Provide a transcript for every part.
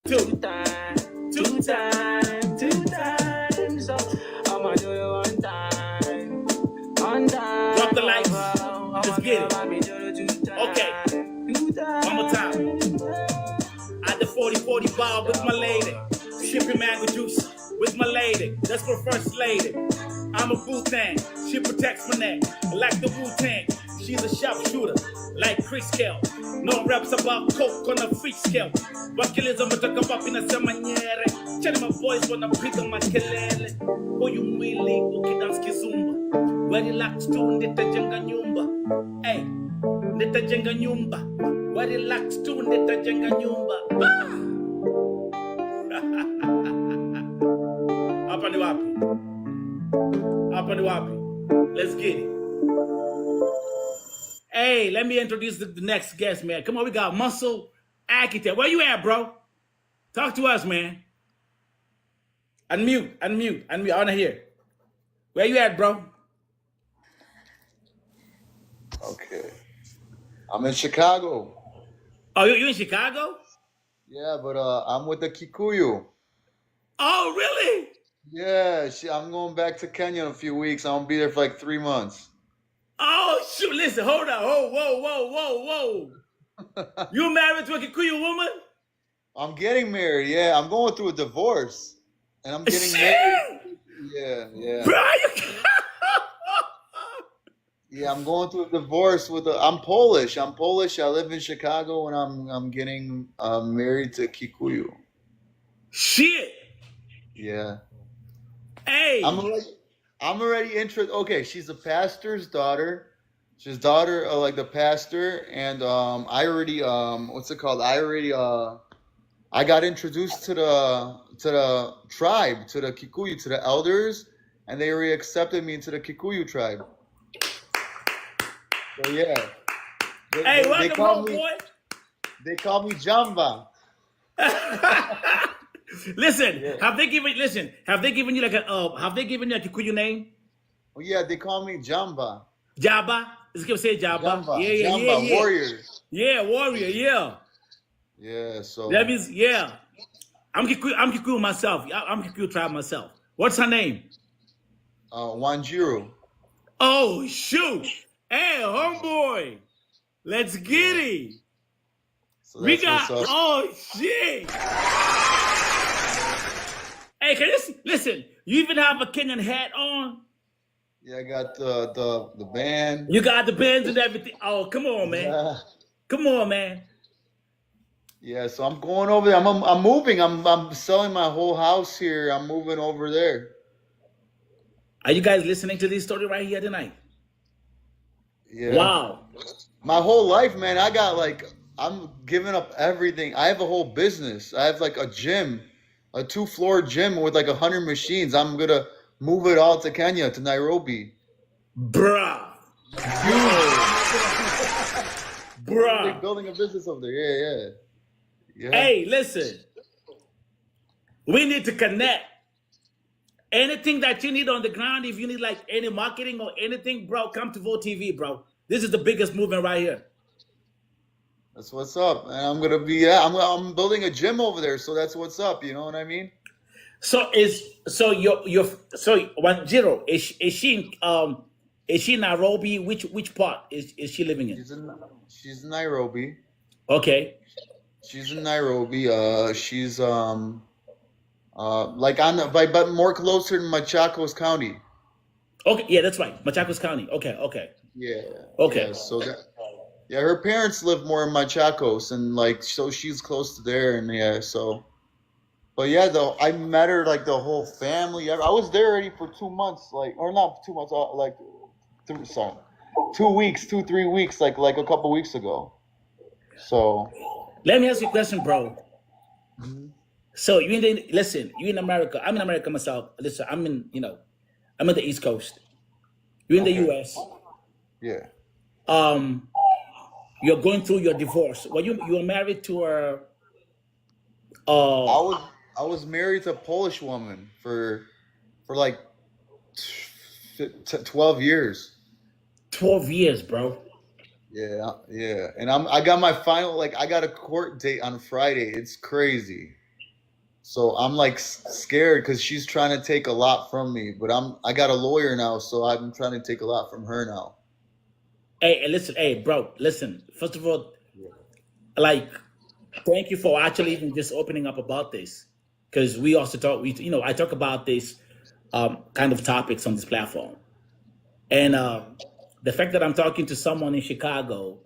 two times. So I'ma do it one time. Drop the lights. Let's get it. Okay. One more time. At the 40-40 bar with my lady. Shipping mango juice with my lady. That's for first lady. I'm a Wu-Tang. She protects my neck. Like the Wu-Tang. She's a sharpshooter. Like Chris Kell. No raps about coke on a free scale. Wakilism matoka wapi nasema nyere. Chani my boys wanapiga makelele. Huyu mwili ukidance kizumba. Wari relax tu nitajenga nyumba. Hey, nitajenga nyumba. Wari relax tu nitajenga nyumba. Hapa ni wapi? Hapa ni wapi? Let's get it. Hey, let me introduce the next guest, man. Come on, we got Muscle Architect. Where you at, bro? Talk to us, man. Unmute. I want to hear. Where you at, bro? Okay. I'm in Chicago. Oh, you in Chicago? Yeah, but I'm with the Kikuyu. Oh, really? Yeah, I'm going back to Kenya in a few weeks. I'm going to be there for like 3 months. Oh, shoot. Listen, hold on. Oh, whoa. You married to a Kikuyu woman? I'm getting married, yeah. I'm going through a divorce. And I'm getting married. Yeah. Bro, Yeah, I'm going through a divorce with I'm Polish. I live in Chicago and I'm getting married to Kikuyu. Shit. Yeah. Hey. I'm already interested. Okay, she's a pastor's daughter. She's daughter of like the pastor, and I already what's it called? I got introduced to the tribe, to the Kikuyu, to the elders, and they already accepted me into the Kikuyu tribe. So yeah. Welcome home, boy. They call me Jamba. Listen, yeah. Have they given you like a Kikuyu name? Oh yeah, they call me Jamba. Jamba? Let's give say Jamba. Yeah. Warrior. Yeah, warrior, yeah. Yeah, so that means I'm Kikuyu myself. I'm Kikuyu tribe myself. What's her name? Wanjiru. Oh shoot. Hey, homeboy. Let's get it. So we got shit. Hey, can you listen? You even have a Kenyan hat on? Yeah, I got the band. You got the bands and everything. Oh, come on, man. Yeah. Come on, man. Yeah, so I'm going over there. I'm moving. I'm selling my whole house here. I'm moving over there. Are you guys listening to this story right here tonight? Yeah. Wow. My whole life, man. I'm giving up everything. I have a whole business. I have like a gym, a 2-floor gym with like 100 machines. I'm gonna move it all to Kenya, to Nairobi. Bruh. Bruh. They're building a business over there. Yeah. Hey, listen. We need to connect. Anything that you need on the ground, if you need like any marketing or anything, bro, come to Vote TV, bro. This is the biggest movement right here. That's what's up. And I'm gonna be I'm building a gym over there, so that's what's up. You know what I mean? So Wanjiru, is she in Nairobi? Which part is she living in? She's in Nairobi. Okay. She's in Nairobi. She's like but more closer to Machakos County. Okay, yeah, that's right. Machakos County. Okay. Yeah. Okay. Yeah, so her parents live more in Machakos, and like so she's close to there, and yeah, so. But yeah, though I met her like the whole family. I was there already for 2 months, like or not 2 months, 2 weeks, 3 weeks, like a couple weeks ago. So. Let me ask you a question, bro. Mm-hmm. So you in America. I'm in America myself. Listen, I'm in the East Coast. You're in the US. Yeah. You're going through your divorce. Well, you were married to her. I was married to a Polish woman for like 12 years. 12 years, bro. Yeah. And I got my final, like I got a court date on Friday. It's crazy. So I'm like scared because she's trying to take a lot from me, but I got a lawyer now, so I'm trying to take a lot from her now. Hey, listen, hey, bro, listen. First of all, like, thank you for actually even just opening up about this, because we also talk. I talk about this kind of topics on this platform, and the fact that I'm talking to someone in Chicago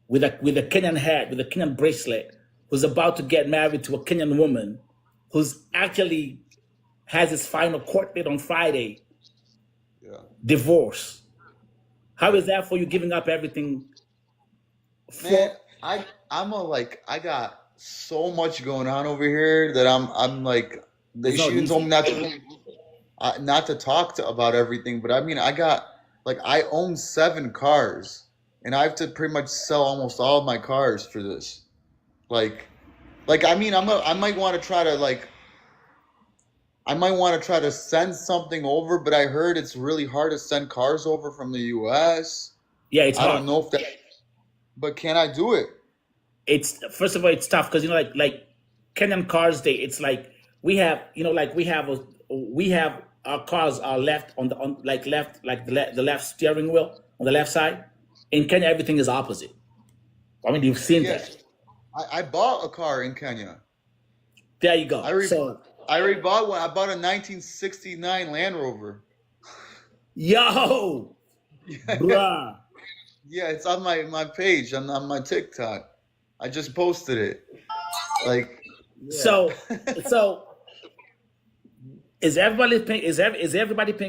with a Kenyan hat, with a Kenyan bracelet, who's about to get married to a Kenyan woman, who's actually has his final court date on Friday, Yeah. divorce. How is that for you giving up everything Man, for? I got so much going on over here that I'm like It's she not even told me easy. not to talk to about everything, but I mean I got like I own 7 cars and I have to pretty much sell almost all of my cars for this. Like I mean I might want to try to send something over, but I heard it's really hard to send cars over from the US. Yeah, it's I don't hard. know if that, but can I do it? It's first of all, it's tough because like Kenyan cars day. It's like we have like we have our cars are left on the on like left like the left steering wheel on the left side. In Kenya, everything is opposite. I mean, you've seen that. Yes. I bought a car in Kenya. There you I go. already, So I already bought one. I bought a 1969 Land Rover. yo, Yeah, bruh. yeah, it's on my page on my TikTok. I just posted it. Like, yeah. So so is everybody paying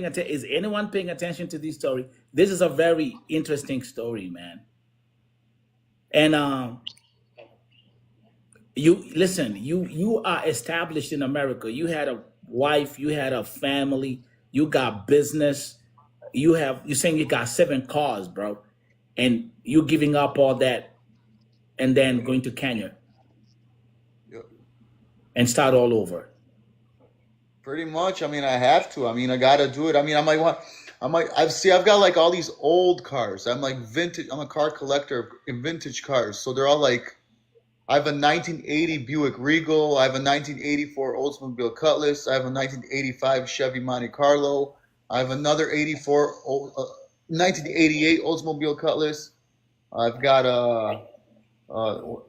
attention? Is anyone paying attention to this story? This is a very interesting story, man. And you listen, you are established in America. You had a wife, you had a family, you got business, you saying you got 7 cars, bro, and you giving up all that and then going to Kenya Yeah, and start all over. pretty much. I mean, I have to. I mean, I gotta do it. I mean, I've got like all these old cars. I'm like vintage. I'm a car collector in vintage cars. So they're all like, I have a 1980 Buick Regal. I have a 1984 Oldsmobile Cutlass. I have a 1985 Chevy Monte Carlo. I have another 1988 Oldsmobile Cutlass. I've got uh,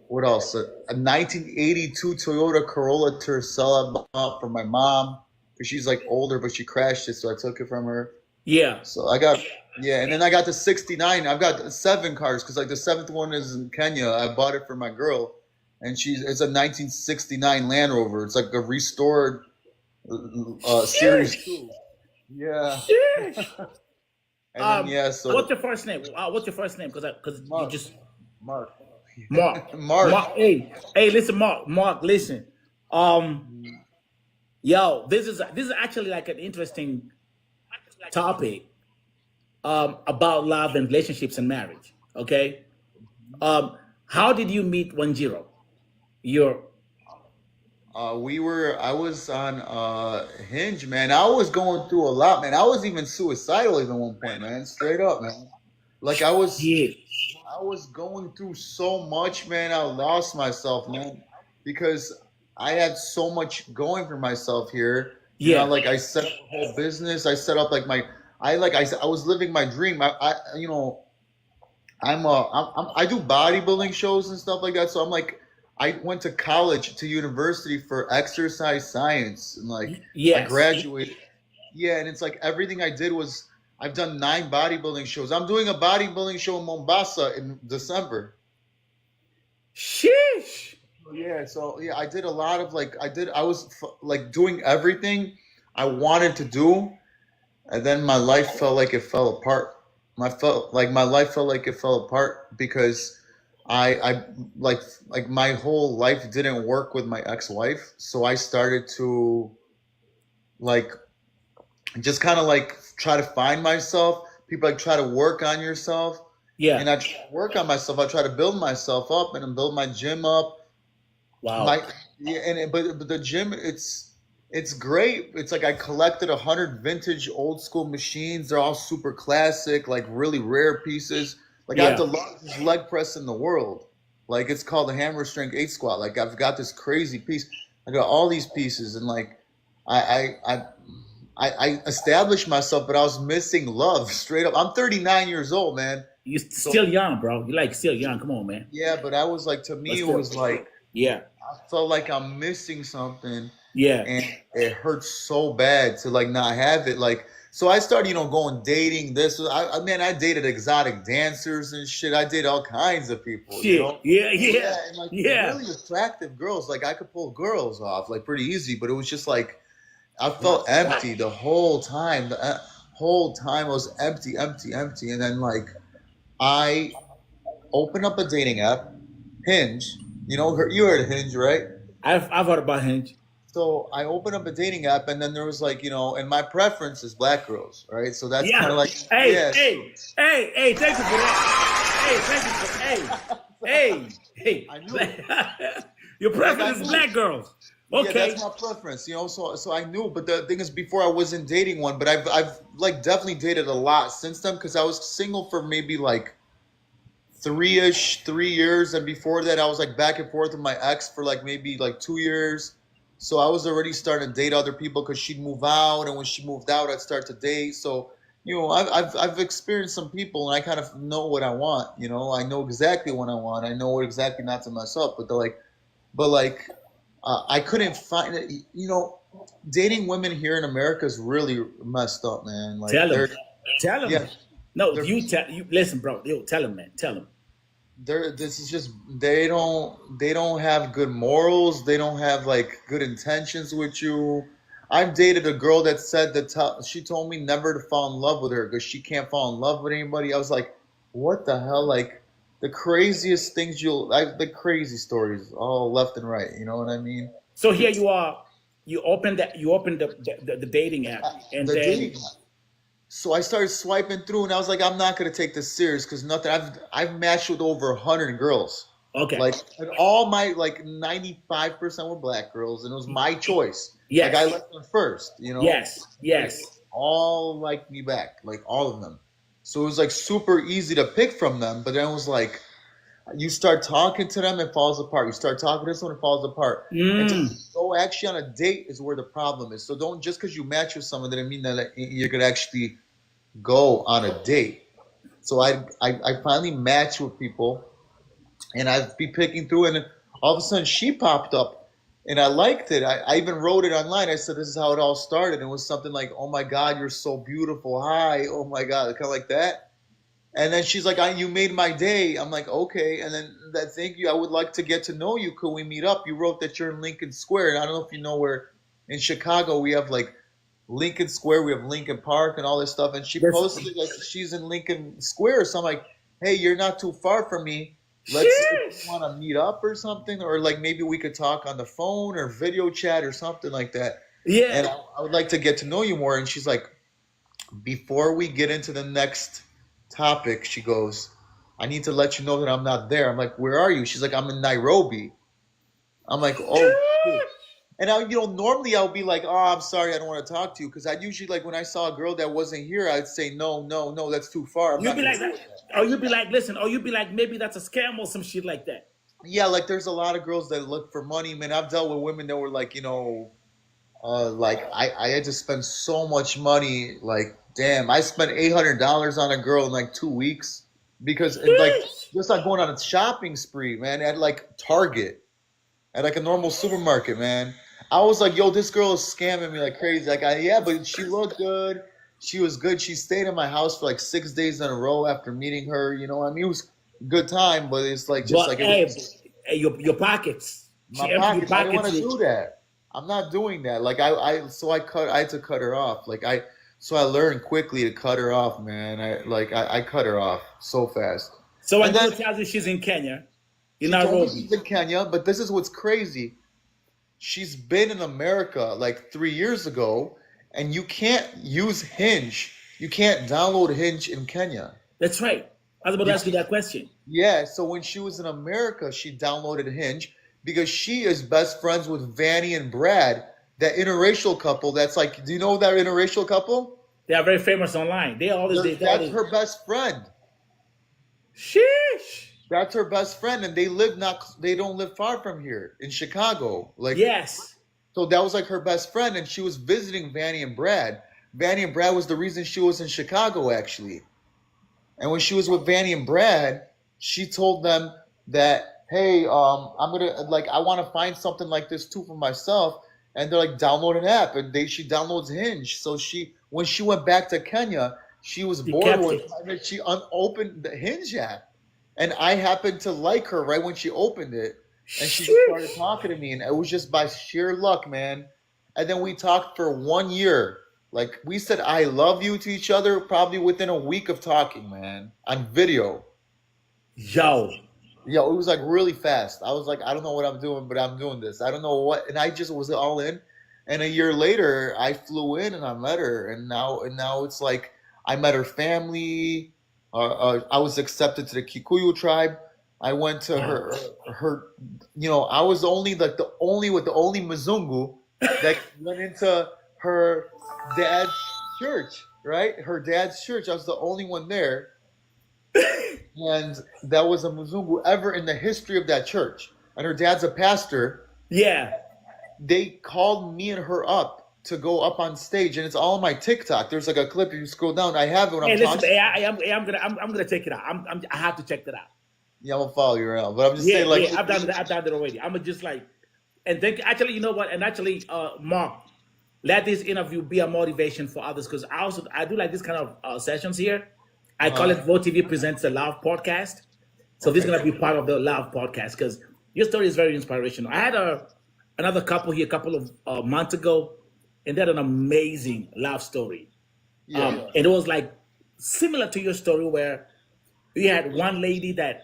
what else? A 1982 Toyota Corolla Tercel I bought for my mom because she's like older, but she crashed it, so I took it from her. Yeah. So I got, yeah, and then I got the 69. I've got 7 cars because like the seventh one is in Kenya. I bought it for my girl, and it's a 1969 Land Rover. It's like a restored Series Sheesh. 2. Yeah. Sheesh. And then yeah, so What's your first name? What's your first name? Because you Mark, just Mark, Mark. Mark. Mark. Hey, listen, Mark, listen. Um, yo, this is actually like an interesting topic about love and relationships and marriage. Okay. How did you meet Wanjiru? Your I was on Hinge, man. I was going through a lot, man. I was even suicidal even one point, man. Straight up, man. Like yeah, I was going through so much, man. I lost myself, man, because I had so much going for myself here. You know, yeah, like I set up a whole business. I set up like I was living my dream. You know, I do bodybuilding shows and stuff like that. So I'm like, I went to college to university for exercise science, and like I yes. graduated. Yeah, and it's like everything I did was I've done 9 bodybuilding shows. I'm doing a bodybuilding show in Mombasa in December. Sheesh. Yeah, so yeah, I did a lot of like I was like doing everything I wanted to do, and then my life felt like it fell apart. My life felt like it fell apart because I like my whole life didn't work with my ex-wife, so I started to like just kind of like try to find myself. People like try to work on yourself, Yeah. and I try to work on myself. I try to build myself up and build my gym up. Wow. My yeah, but the gym it's great. It's like I collected 100 vintage old school machines. They're all super classic, like really rare pieces. Like I have Yeah. the largest leg press in the world. Like it's called the hammer strength 8 squat. Like I've got this crazy piece. I got all these pieces, and like I I I I established myself, but I was missing love straight up. I'm 39 years old, man. You So still young, bro. You like still young. Come on, man. yeah, but I was like, to But me, it still, was like yeah, I felt like I'm missing something, yeah, and it hurts so bad to like not have it. Like, so I started, going dating. I dated exotic dancers and shit. I dated all kinds of people, shit, yeah, Yeah, yeah, and like yeah. really attractive girls. Like I could pull girls off like pretty easy, but it was just like I felt empty the whole time. The whole time I was empty, empty, empty. And then like I opened up a dating app, Hinge. You heard of Hinge, right? I've heard about Hinge. So I opened up a dating app, and then there was like, and my preference is black girls, right? So that's kind Yeah. of like, Hey, yeah. hey, hey, hey, thank you for that. Hey, thank you for hey, I knew. hey. Your Like I preference is knew. black girls. Yeah, Okay. that's my preference, So I knew, but the thing is, before I wasn't dating one, but I've like definitely dated a lot since then because I was single for maybe like 3 years, and before that I was like back and forth with my ex for like maybe like 2 years. So I was already starting to date other people because she'd move out, and when she moved out, I'd start to date. So I've experienced some people, and I kind of know what I want. I know exactly what I want. I know what exactly not to mess up. But I couldn't find it. Dating women here in America is really messed up, man. Like Tell him. Tell him. yeah, No, they're you tell you listen, bro. Yo, tell him, man. Tell him. this is just they don't have good morals. They don't have like good intentions with you. I've dated a girl that said that she told me never to fall in love with her because she can't fall in love with anybody. I was like, what the hell? Like the craziest things the crazy stories all left and right. You know what I mean? So here you are. You opened the dating app, and The then dating. So I started swiping through, and I was like, I'm not gonna take this serious because nothing. I've matched with over 100 girls, okay. like, and all my like 95% were black girls, and it was my choice. Like I Yes. liked them first, Yes. They Yes. all liked me back, like all of them. So it was like super easy to pick from them. But then it was like you start talking to them, it falls apart. You start talking to this one, it falls apart. And to Mm. go actually on a date is where the problem is. So don't just because you match with someone doesn't mean that like, you're gonna actually go on a date. So I finally matched with people, and I'd be picking through, and all of a sudden she popped up, and I liked it. I even wrote it online. I said, "This is how it all started." It was something like, "Oh my God, you're so beautiful. Hi, oh my God," kind of like that. And then she's like, "You made my day." I'm like, "Okay." And then that, thank you. I would like to get to know you. Could we meet up? You wrote that you're in Lincoln Square, and I don't know if you know where in Chicago we have like Lincoln Square, we have Lincoln Park and all this stuff. And she That's posted like she's in Lincoln Square. So I'm like, hey, you're not too far from me. If you Sheesh. want to meet up or something, or like maybe we could talk on the phone or video chat or something like that. Yeah. And I would like to get to know you more. And she's like, before we get into the next topic, she goes, I need to let you know that I'm not there. I'm like, where are you? She's like, I'm in Nairobi. I'm like, oh shit. And normally I'll be like, oh, I'm sorry, I don't want to talk to you. Because I usually, like, when I saw a girl that wasn't here, I'd say, no, no, no, that's too far. I'm You'd not be going like to do that. that. Or you'd be like, listen, or you'd be like, maybe that's a scam or some shit like that. Yeah, like, there's a lot of girls that look for money. Man, I've dealt with women that were like, like, I had to spend so much money. Like, damn, I spent $800 on a girl in like 2 weeks. Because, like, Sheesh. just like going on a shopping spree, man, at like Target, at like a normal supermarket, man. I was like, yo, this girl is scamming me like crazy. Like, yeah, but she looked good. She was good. She stayed in my house for like 6 days in a row after meeting her. I mean, it was a good time, but it's like just But like it hey, was hey, your pockets. my She empty your pockets. I didn't want pockets to with do that. I'm not doing that. Like I had to cut her off. So I learned quickly to cut her off, man. I cut her off so fast. so And when then you tells you she's in Kenya, in she told me Nairobi. she's in Kenya, but this is what's crazy. She's been in America like 3 years ago, and you can't use Hinge. You can't download Hinge in Kenya. That's right. I was about to You ask you can't. that question. Yeah, so when she was in America, she downloaded Hinge because she is best friends with Vanny and Brad, that interracial couple. That's like, do you know that interracial couple? They are very famous online. They That's always her best friend. sheesh. That's her best friend, and they don't live far from here in Chicago. Like Yes. So that was like her best friend, and she was visiting Vanny and Brad. Vanny and Brad was the reason she was in Chicago, actually. And when she was with Vanny and Brad, she told them that, hey, I'm gonna like I want to find something like this too for myself. And they're like, download an app, and she downloads Hinge. So when she went back to Kenya, she was bored one time, and she unopened the Hinge app. And I happened to like her right when she opened it, and she just started talking to me, and it was just by sheer luck, man. And then we talked for 1 year. Like, we said I love you to each other probably within a week of talking, man, on video. Yo, Yo, it was like really fast. I was like, I don't know what I'm doing, but I'm doing this. I don't know what, and I just was all in. And a year later, I flew in and I met her, and now it's like I met her family. I was accepted to the Kikuyu tribe. I went to her. I was only like the only Mzungu that went into her dad's church, right? Her dad's church. I was the only one there. And that was a Mzungu ever in the history of that church. And her dad's a pastor. Yeah. They called me and her up to go up on stage, and it's all on my TikTok. There's like a clip. If you scroll down, I have it when I'm talking. I'm gonna check it out. I have to check that out. Yeah, I'm gonna follow you around. But I'm just saying, like, I've done it already. I'm just like, and think actually, you know what? And actually, Mark, let this interview be a motivation for others, because I do like this kind of sessions here. I call it Vote TV Presents the Love Podcast. So this is going to be part of the Love Podcast, because your story is very inspirational. I had another couple here a couple of months ago, and they had an amazing love story. Yeah. And it was like similar to your story, where you had one lady that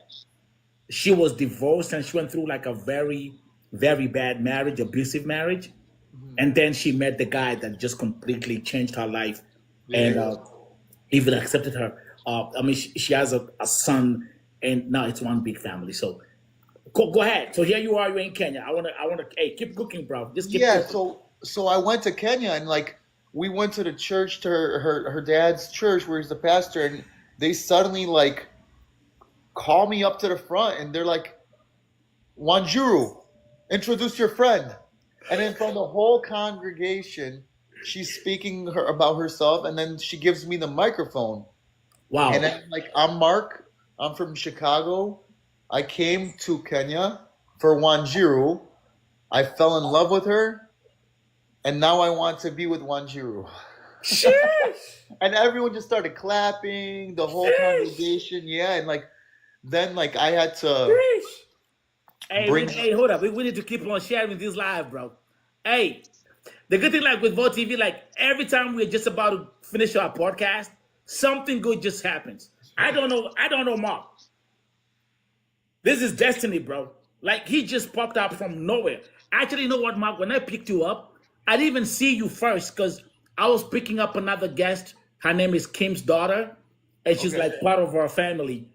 she was divorced and she went through like a very, very bad marriage, abusive marriage. Mm-hmm. And then she met the guy that just completely changed her life and even accepted her. She has a son, and now it's one big family. So go ahead. So here you are, you're in Kenya. I wanna hey, keep cooking, bro. Just keep cooking. So I went to Kenya, and like we went to the church, to her dad's church where he's the pastor, and they suddenly like call me up to the front, and they're like, Wanjiru, introduce your friend. And then from the whole congregation, she's speaking about herself, and then she gives me the microphone. Wow. And then, like, I'm Mark. I'm from Chicago. I came to Kenya for Wanjiru. I fell in love with her, and now I want to be with Wanjiru. And everyone just started clapping, the whole congregation. Yeah, and like then like I had to Hey, hold up. We need to keep on sharing this live, bro. Hey, the good thing, like with Vote TV, like every time we're just about to finish our podcast, something good just happens. I don't know Mark. This is destiny, bro. Like, he just popped up from nowhere. Actually, you know what, Mark? When I picked you up, I didn't even see you first, because I was picking up another guest. Her name is Kim's daughter, and she's like part of our family.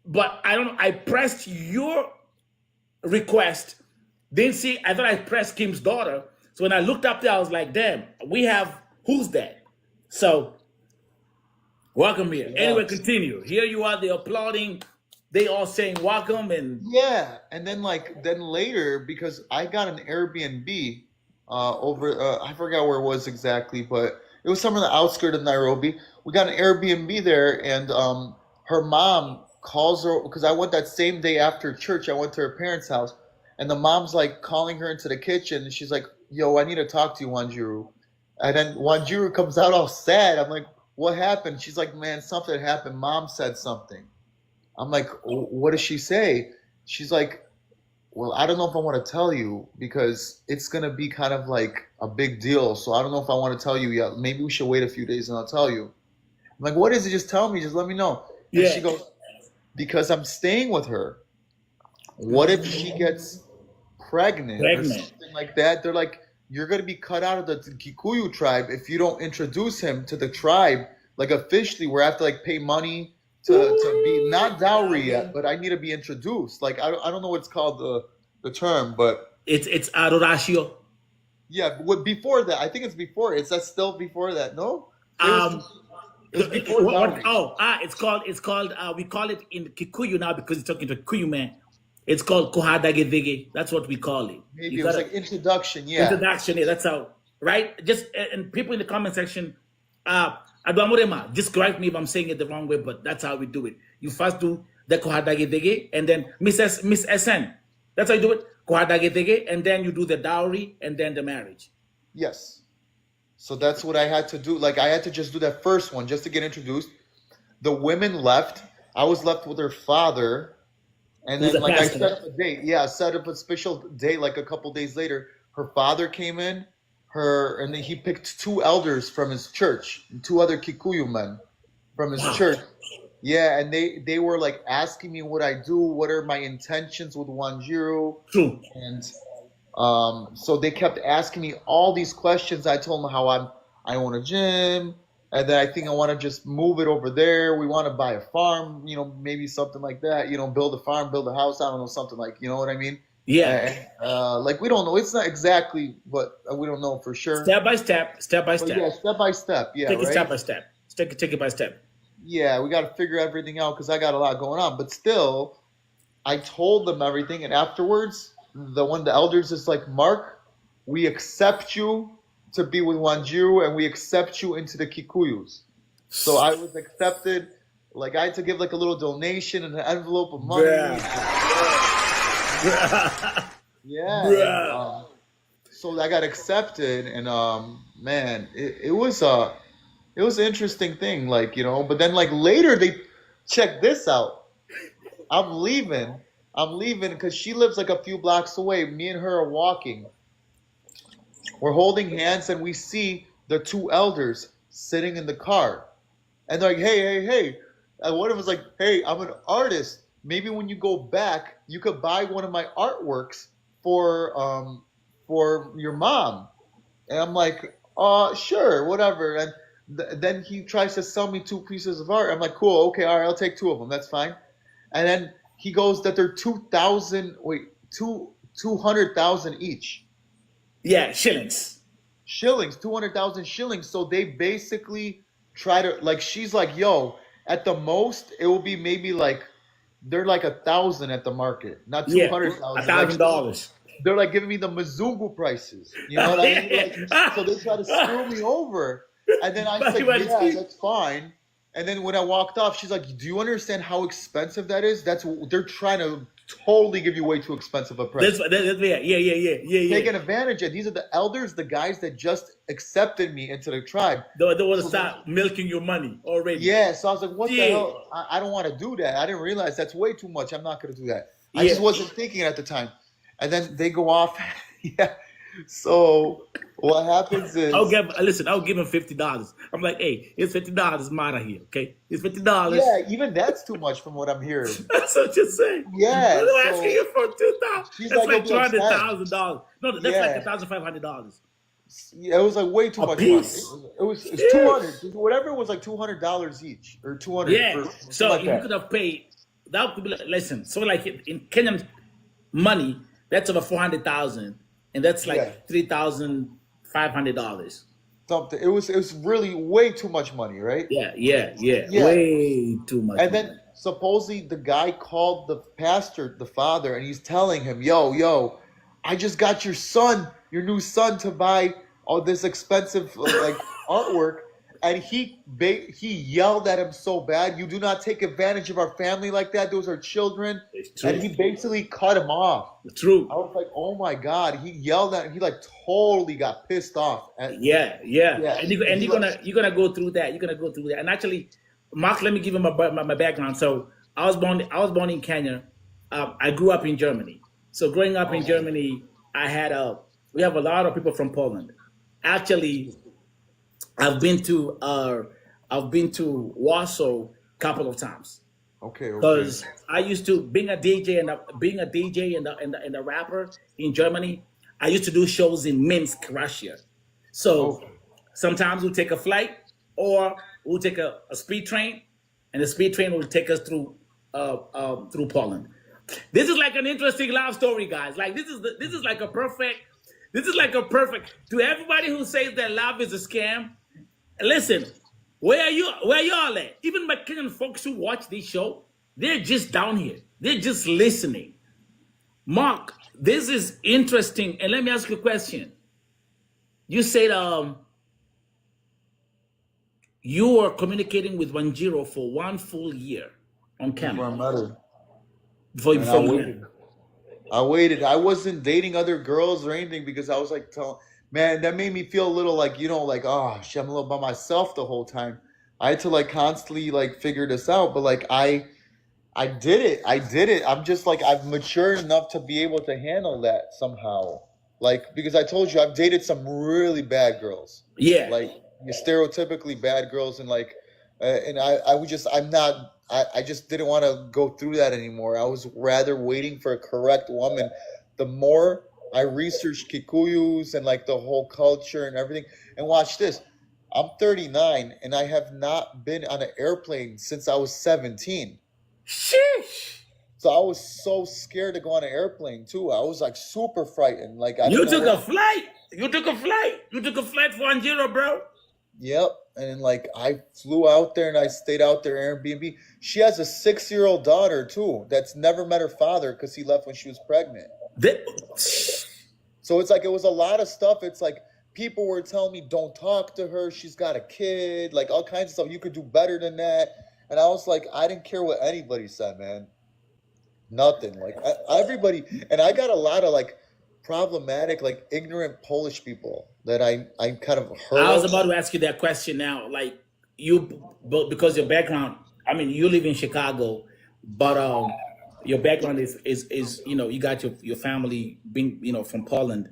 But I pressed your request. Didn't see, I thought I pressed Kim's daughter. So when I looked up there, I was like, damn, we have, who's that? So, welcome here. Yeah. Anyway, continue. Here you are, they're applauding. They all saying welcome. And yeah. And then later, because I got an Airbnb over, I forgot where it was exactly, but it was somewhere in the outskirts of Nairobi. We got an Airbnb there, and her mom calls her, because I went that same day after church. I went to her parents' house, and the mom's like calling her into the kitchen, and she's like, yo, I need to talk to you, Wanjiru. And then Wanjiru comes out all sad. I'm like, what happened? She's like, man, something happened. Mom said something. I'm like, what does she say? She's like, well, I don't know if I want to tell you, because it's going to be kind of like a big deal. So I don't know if I want to tell you yet. Maybe we should wait a few days and I'll tell you. I'm like, what is it? Just tell me. Just let me know. And she goes, because I'm staying with her. What if she gets pregnant or something like that? They're like, you're going to be cut out of the Kikuyu tribe if you don't introduce him to the tribe, like officially, where I have to like pay money to be, not dowry yet, but I need to be introduced. Like, I don't know what's called the term, but it's adoratio. Yeah, before that, I think it's before. Is that still before that? No. It's before dowry. It's called. We call it in Kikuyu now, because it's talking to Kikuyu man. It's called Kohadagedege. That's what we call it. Maybe You it was gotta like introduction. Yeah. introduction. Yeah, that's how. Right? Just and people in the comment section, Adwamurema, just correct me if I'm saying it the wrong way, but that's how we do it. You first do the Kohadagedege, and then Miss SN. That's how you do it. Kohadagedege, and then you do the dowry, and then the marriage. Yes. So that's what I had to do. Like I had to just do that first one just to get introduced. The women left. I was left with her father, and Who's then a like I pastor? set up a date. Yeah, I set up a special date like a couple days later. Her father came in, and then he picked two elders from his church, and two other Kikuyu men from his church. Yeah, and they were like asking me what I do, what are my intentions with Wanjiru, True. and so they kept asking me all these questions. I told them how I own a gym, and then I think I want to just move it over there. We want to buy a farm, maybe something like that. Build a farm, build a house. I don't know, something like, you know what I mean? Yeah. Like we don't know. It's not exactly what we don't know for sure. Step by step. Step by But step. yeah, step by step. Yeah, Take it right? step by step. Take it by step. Yeah, we got to figure everything out because I got a lot going on. But still, I told them everything, and afterwards, the elders is like, Mark, we accept you to be with Wanjiru, and we accept you into the Kikuyus. So I was accepted. Like I had to give like a little donation and an envelope of money. Yeah. Bruh. So I got accepted, and man, it was an interesting thing, like, but then like later they check this out. I'm leaving because she lives like a few blocks away. Me and her are walking. We're holding hands, and we see the two elders sitting in the car. And they're like, hey. And one of us like, hey, I'm an artist. Maybe when you go back, you could buy one of my artworks for your mom. And I'm like, sure, whatever. And then he tries to sell me two pieces of art. I'm like, cool, okay, all right, I'll take two of them. That's fine. And then he goes that they're 200,000 each. Yeah, shillings. 200,000 shillings. So they basically try to, like, she's like, yo, at the most, it will be maybe like, they're like 1,000 at the market, not 200,000. $1,000. They're like giving me the Mzungu prices. You know what I mean? Like, so they try to screw me over. And then I said, yeah, that's fine. And then when I walked off, she's like, do you understand how expensive that is? They're trying to totally give you way too expensive a price. Yeah. Taking advantage of. These are the elders, the guys that just accepted me into the tribe. They want to start milking your money already. Yeah, so I was like, what the hell? I don't want to do that. I didn't realize that's way too much. I'm not going to do that. I just wasn't thinking at the time. And then they go off. Yeah. So what happens is I'll give him $50. I'm like, hey, it's $50 mine here, okay? It's $50. Yeah, even that's too much from what I'm hearing. That's what you're saying. Yeah. I'm asking you for $2,000. That's like $200,000. No, that's like $1,500. Yeah, it was like way too much money. It was 200. Whatever it was, like $200 each or 200. Yeah. So like you could have paid. That could be like, listen. So like in Kenyan money, that's over 400,000. And that's like $3,500. Something. It was really way too much money, right? Yeah. Way too much. And then supposedly the guy called the pastor, the father, and he's telling him, yo, I just got your new son to buy all this expensive like artwork. And he yelled at him so bad. You do not take advantage of our family like that. Those are children. And he basically cut him off. True. I was like, oh my God. He yelled at him. He like totally got pissed off. Yeah. And you're gonna go through that. You're gonna go through that. And actually, Mark, let me give you my background. So I was born in Kenya. I grew up in Germany. So growing up in Germany, we have a lot of people from Poland. Actually, I've been to Warsaw a couple of times. Okay. Because I used to being a DJ and a rapper in Germany. I used to do shows in Minsk, Russia. So sometimes we'll take a flight or we'll take a speed train, and the speed train will take us through Poland. This is like an interesting love story, guys. Like this is like a perfect. To everybody who says that love is a scam, listen, where y'all at? Even my Kenyan folks who watch this show, they're just down here. They're just listening. Mark, this is interesting. And let me ask you a question. You said you were communicating with Wanjiru for 1 full year on before camera. I met her. Before, And I you waited. I waited. I wasn't dating other girls or anything because I was like, man, that made me feel a little like, like, oh, shit, I'm a little by myself the whole time. I had to like constantly like figure this out, but like I did it. I did it. I'm just like I've matured enough to be able to handle that somehow. Like because I told you I've dated some really bad girls. Yeah. Like stereotypically bad girls and like and I would just I'm not I just didn't want to go through that anymore. I was rather waiting for a correct woman. The more I researched Kikuyus and like the whole culture and everything, and watch this. I'm 39 and I have not been on an airplane since I was 17. Sheesh. So I was so scared to go on an airplane too. I was like super frightened. Like I You didn't know took a what. flight. You took a flight. You took a flight for Wanjiru, bro. Yep. And then like I flew out there and I stayed out there Airbnb. She has a 6-year-old daughter too that's never met her father because he left when she was pregnant. So it's like it was a lot of stuff. It's like people were telling me don't talk to her. She's got a kid, like all kinds of stuff. You could do better than that. And I was like, I didn't care what anybody said, man. Nothing. Like everybody, and I got a lot of like problematic, like ignorant Polish people that I kind of heard. I was about to ask you that question now. Like but because your background, I mean, you live in Chicago, but your background is you got your family being from Poland.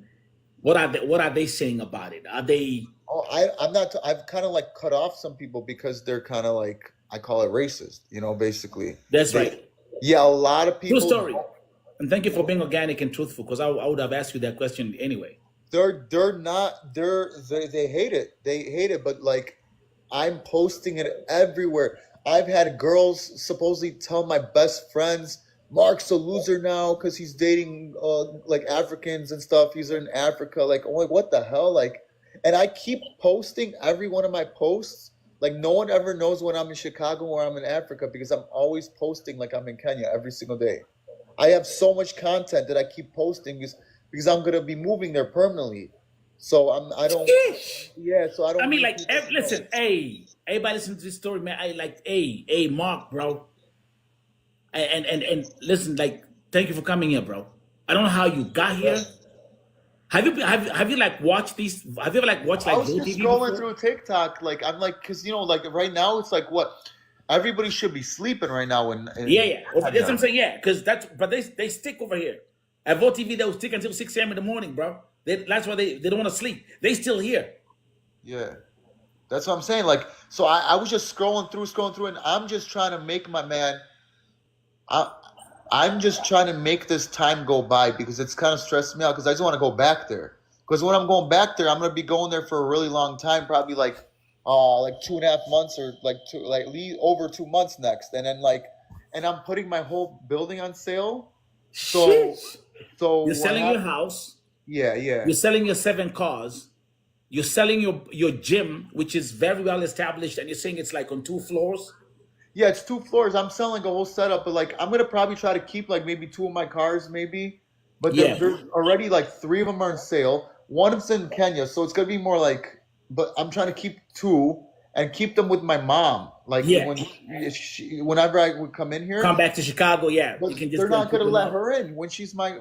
What are they saying about it? Are they? Oh, I'm not. I've kind of like cut off some people because they're kind of like I call it racist. Basically. That's right. Yeah, a lot of people. True story. And thank you for being organic and truthful, because I would have asked you that question anyway. They're not. They hate it. They hate it. But like, I'm posting it everywhere. I've had girls supposedly tell my best friends, Mark's a loser now because he's dating like Africans and stuff. He's in Africa. Like, oh, like, what the hell? Like, and I keep posting every one of my posts. Like, no one ever knows when I'm in Chicago or I'm in Africa because I'm always posting like I'm in Kenya every single day. I have so much content that I keep posting because I'm gonna be moving there permanently. So I don't. Yeah. So I don't. I mean, need like, people to know. listen, hey, everybody listen to this story, man. I like, hey, Mark, bro. And listen, like, thank you for coming here, bro. I don't know how you got here. Have you like watched these? Have you ever like watched like I was just TV scrolling before? through TikTok, like I'm like, cause like right now it's like what everybody should be sleeping right now. Yeah. That's what I'm saying. Yeah, because but they stick over here. At Vote TV, they will stick until 6 a.m. in the morning, bro. That's why they don't want to sleep. They still here. Yeah, that's what I'm saying. Like, so I was just scrolling through, and I'm just trying to make my man. I'm just trying to make this time go by because it's kind of stressing me out because I just want to go back there. Because when I'm going back there, I'm gonna be going there for a really long time, probably like 2.5 months or over 2 months next, and then and I'm putting my whole building on sale. So You're selling your house. Yeah. You're selling your 7 cars. You're selling your gym, which is very well established, and you're saying it's like on 2 floors. Yeah, it's 2 floors. I'm selling a whole setup, but like I'm gonna probably try to keep like maybe 2 of my cars, maybe. But there's already like 3 of them are on sale. One is in Kenya, so it's gonna be more like. But I'm trying to keep 2 and keep them with my mom. Like whenever I would come in here, come back to Chicago. Yeah, but you can just they're not gonna let her in when she's my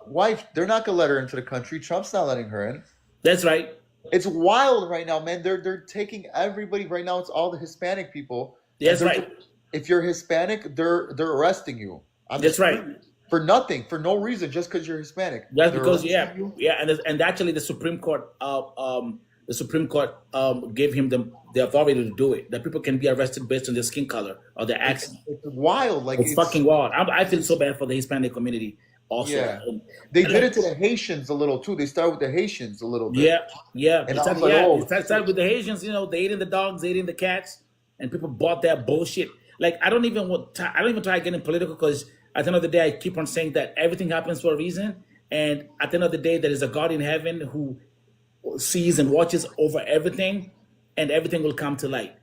wife. They're not gonna let her into the country. Trump's not letting her in. That's right. It's wild right now, man. They're taking everybody right now. It's all the Hispanic people. That's right. If you're Hispanic, they're arresting you. That's right. For nothing, for no reason, just because you're Hispanic. That's because and actually the Supreme Court gave him the authority to do it. That people can be arrested based on their skin color or their accent. It's wild. Like it's fucking wild. I feel so bad for the Hispanic community. Also, yeah, they did it to the Haitians a little too. They started with the Haitians a little bit. Yeah. And It started with the Haitians. They eating the dogs, they eating the cats, and people bought that bullshit. Like I don't even try getting political because at the end of the day, I keep on saying that everything happens for a reason, and at the end of the day, there is a God in heaven who sees and watches over everything, and everything will come to light.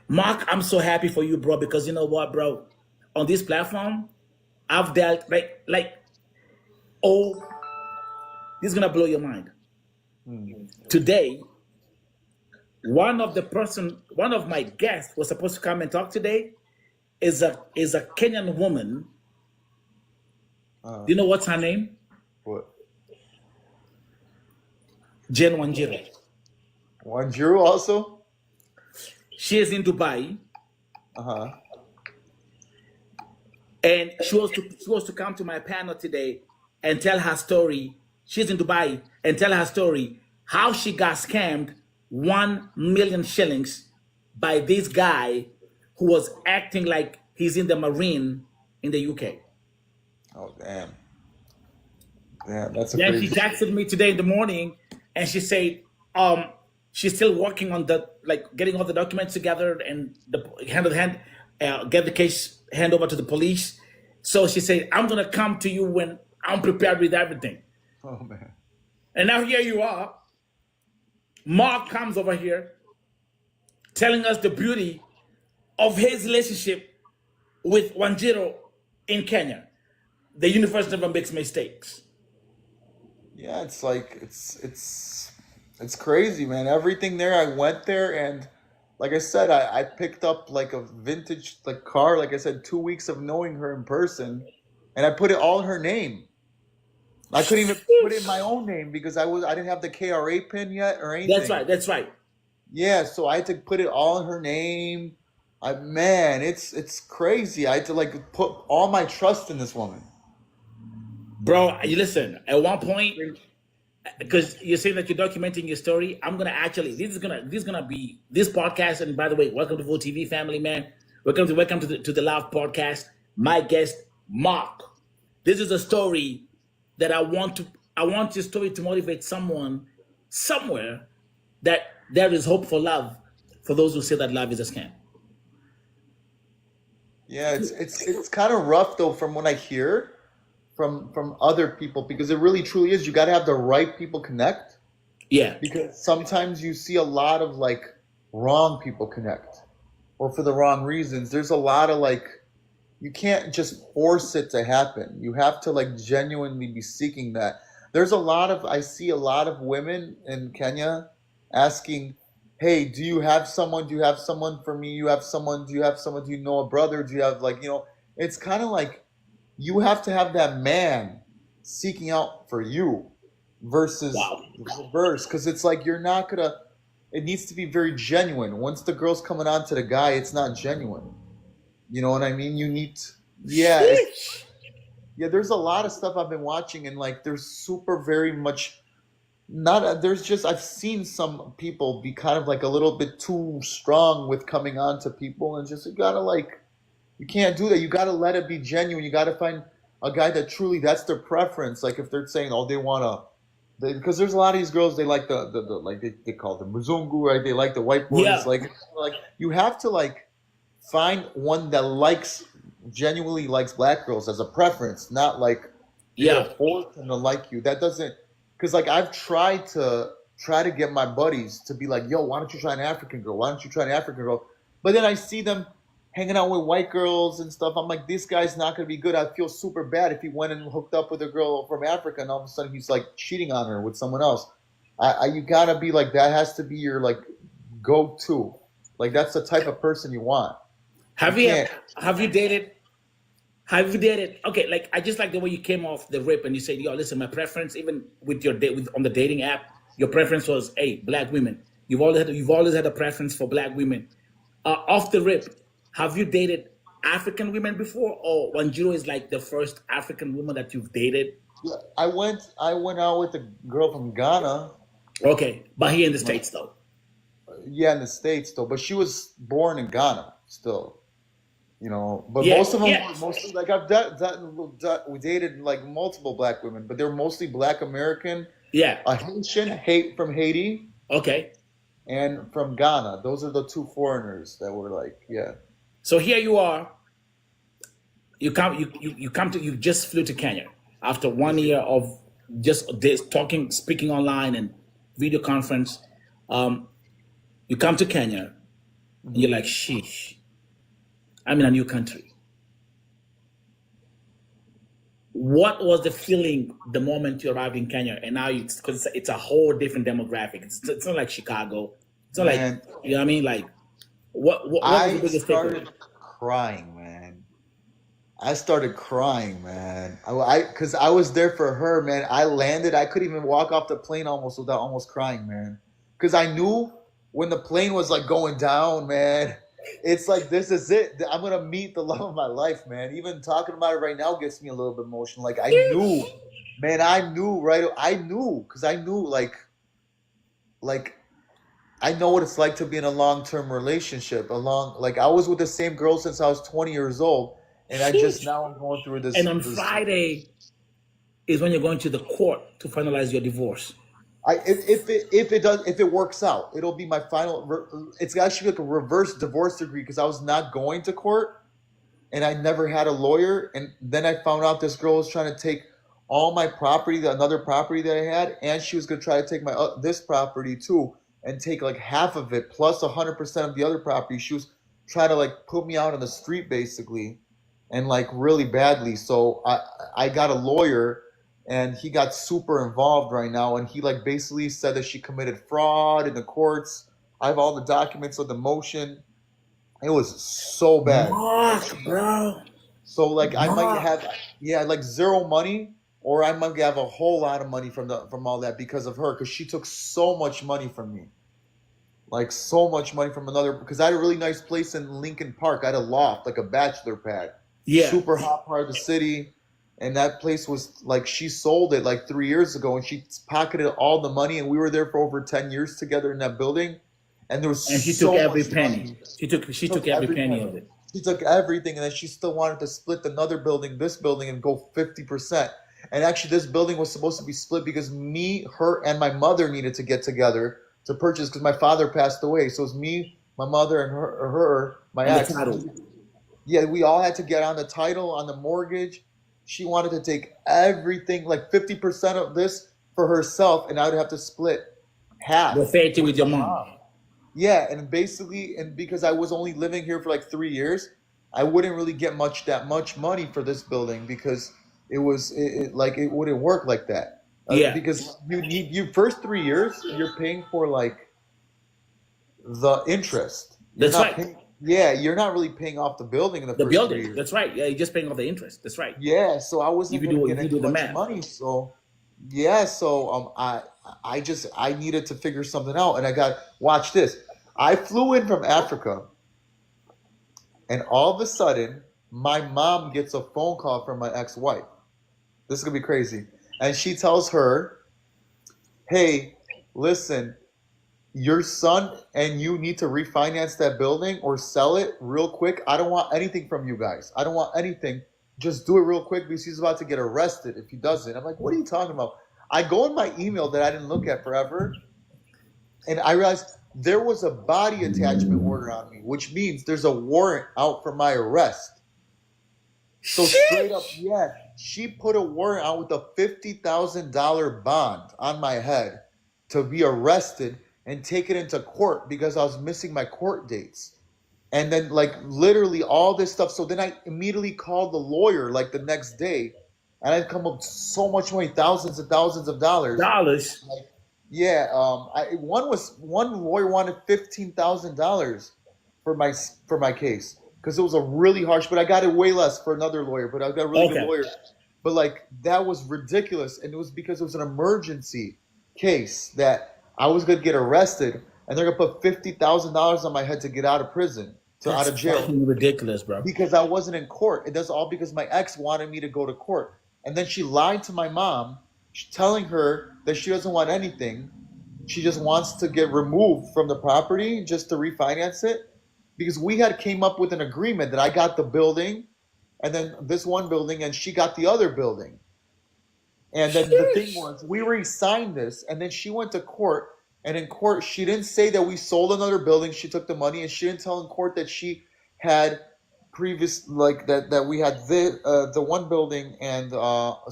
Mark, I'm so happy for you, bro, because you know what, bro? On this platform, I've dealt like Oh, this is gonna blow your mind. Today, one of my guests was supposed to come and talk today. Is a Kenyan woman. Do you know what's her name? What? Jen Wanjiru. Wanjiru also? She is in Dubai. And she was to come to my panel today and tell her story. She's in Dubai and tell her story how she got scammed 1 million shillings by this guy who was acting like he's in the Marine in the UK. Oh, damn. Damn, that's a Then crazy... she texted me today in the morning and she said she's still working on getting all the documents together and the hand get the case hand over to the police. So she said, I'm gonna come to you when I'm prepared with everything. Oh, man. And now here you are. Mark comes over here telling us the beauty of his relationship with Wanjiru in Kenya. The universe never makes mistakes. Yeah, it's like it's crazy, man. Everything there, I went there, and like I said, I picked up like a vintage like car. Like I said, 2 weeks of knowing her in person, and I put it all in her name. I couldn't even put it in my own name because I didn't have the KRA pin yet or anything. That's right. Yeah, so I had to put it all in her name. Man, it's crazy. I had to like put all my trust in this woman. Bro, you listen, at one point, because you're saying that you're documenting your story, I'm gonna actually this is gonna be this podcast. And by the way, welcome to Full TV family, man. Welcome to the Love Podcast. My guest, Mark. This is a story that I want your story to motivate someone somewhere that there is hope for love for those who say that love is a scam. Yeah, it's kind of rough though from what I hear from other people, because it really truly is. You got to have the right people connect. Yeah. Because sometimes you see a lot of like wrong people connect, or for the wrong reasons. There's a lot of like, you can't just force it to happen. You have to like genuinely be seeking that. I see a lot of women in Kenya asking, hey, do you have someone? Do you have someone for me? Do you have someone? Do you know a brother? Do you have like, it's kind of like you have to have that man seeking out for you versus the reverse. Because it's like you're not going to, it needs to be very genuine. Once the girl's coming on to the guy, it's not genuine. You know what I mean? You need to, yeah, there's a lot of stuff I've been watching, and like there's super very much I've seen some people be kind of like a little bit too strong with coming on to people, and just you can't do that. You gotta let it be genuine. You gotta find a guy that truly that's their preference. Like if they're saying, oh, they wanna, because there's a lot of these girls, they like the like they call them Mzungu, right? They like the white boys. Yeah. Like you have to like find one that genuinely likes black girls as a preference, not like force them to like you. That doesn't, because like I've tried to get my buddies to be like, yo, why don't you try an African girl? Why don't you try an African girl? But then I see them hanging out with white girls and stuff. I'm like, this guy's not gonna be good. I feel super bad if he went and hooked up with a girl from Africa and all of a sudden he's like cheating on her with someone else. You gotta be like, that has to be your like go-to. Like that's the type of person you want. Have you dated? Okay, like I just like the way you came off the rip and you said, yo, listen, my preference, even with your date on the dating app, your preference was, hey, black women. You've always had a preference for black women. Off the rip, have you dated African women before, or Wanjiru is like the first African woman that you've dated? Yeah, I went out with a girl from Ghana. Okay, but here in the States though. Yeah, in the States though, but she was born in Ghana still. But most of them were mostly like we dated like multiple black women, but they were mostly Black American. Yeah, a Haitian, from Haiti. Okay, and from Ghana. Those are the two foreigners that were like, yeah. So here you are. You just flew to Kenya after 1 year of just speaking online and video conference. You come to Kenya, and you're like, sheesh. I'm in a new country. What was the feeling the moment you arrived in Kenya? And now because it's a whole different demographic. It's not like Chicago. It's not like, Man, you know what I mean? Like, what was the I biggest takeaway? started crying, man. I started crying, man. Cause I was there for her, man. I landed. I couldn't even walk off the plane almost without almost crying, man. Cause I knew when the plane was like going down, man. It's like this is it. I'm gonna meet the love of my life, man. Even talking about it right now gets me a little bit emotional. Like I knew, man. I knew right. I knew because I knew like I know what it's like to be in a long term relationship. Like I was with the same girl since I was 20 years old, and I just Sheesh. now I'm going through And on this. Friday is when you're going to the court to finalize your divorce. If it works out, it'll be my final. It's actually like a reverse divorce decree because I was not going to court and I never had a lawyer, and then I found out this girl was trying to take all my property, another property that I had, and she was gonna try to take my this property too, and take like half of it plus 100% of the other property. She was trying to like put me out on the street basically, and like really badly. So I got a lawyer, and he got super involved right now, and he like basically said that she committed fraud in the courts. I have all the documents of the motion. It was so bad. Mark, bro. So like I might Mark. have, yeah, like zero money, or I might have a whole lot of money from all that because of her, because she took so much money from me, like so much money from another. Because I had a really nice place in Lincoln Park. I had a loft, like a bachelor pad, Yeah. super hot part of the city, and that place was like she sold it like 3 years ago, and she pocketed all the money, and we were there for over 10 years together in that building, and there was And she took so every much penny. money. She took every Every penny penny. of it. She took everything, and then she still wanted to split another building, this building, and go 50%. And actually, this building was supposed to be split because me, her, and my mother needed to get together to purchase because my father passed away. So it was me, my mother, and her, my On the ex. title. Yeah, we all had to get on the title, on the mortgage. She wanted to take everything, like 50% of this for herself, and I would have to split The half 30 with with your my mom. mom. Yeah, and basically, and because I was only living here for like 3 years, I wouldn't really get that much money for this building because like it wouldn't work like that. Yeah. Because you need you first 3 years, you're paying for like the interest. You're That's not right. paying. Yeah, you're not really paying off the building in the The first three building. years. That's right. Yeah, you're just paying off the interest. That's right. Yeah, so I wasn't gonna If get you any do the much math. money. So yeah, so I needed to figure something out, and I got watch this. I flew in from Africa, and all of a sudden, my mom gets a phone call from my ex-wife. This is gonna be crazy, and she tells her, "Hey, listen, your son and you need to refinance that building or sell it real quick. I don't want anything from you guys. I don't want anything. Just do it real quick because he's about to get arrested if he doesn't." I'm like, "What are you talking about?" I go in my email that I didn't look at forever, and I realized there was a body attachment order on me, which means there's a warrant out for my arrest. So straight up, Sheesh. yeah, she put a warrant out with a $50,000 bond on my head to be arrested and taken into court because I was missing my court dates. And then like literally all this stuff. So then I immediately called the lawyer like the next day, and I'd come up with so much money, thousands and thousands of dollars. Dollars. Like, yeah, one lawyer wanted $15,000 for my case because it was a really harsh. But I got it way less for another lawyer. But I got a really good Okay. lawyer. But like that was ridiculous, and it was because it was an emergency case that I was gonna get arrested, and they're gonna put $50,000 on my head to get out of prison, to out That's of jail fucking ridiculous, bro. because I wasn't in court. It does all because my ex wanted me to go to court. And then she lied to my mom, telling her that she doesn't want anything. She just wants to get removed from the property just to refinance it. Because we had came up with an agreement that I got the building and then this one building and she got the other building. And then the thing Sheesh. was, we re-signed this, and then she went to court, and in court, she didn't say that we sold another building. She took the money, and she didn't tell in court that she had previous, like that we had the one building, and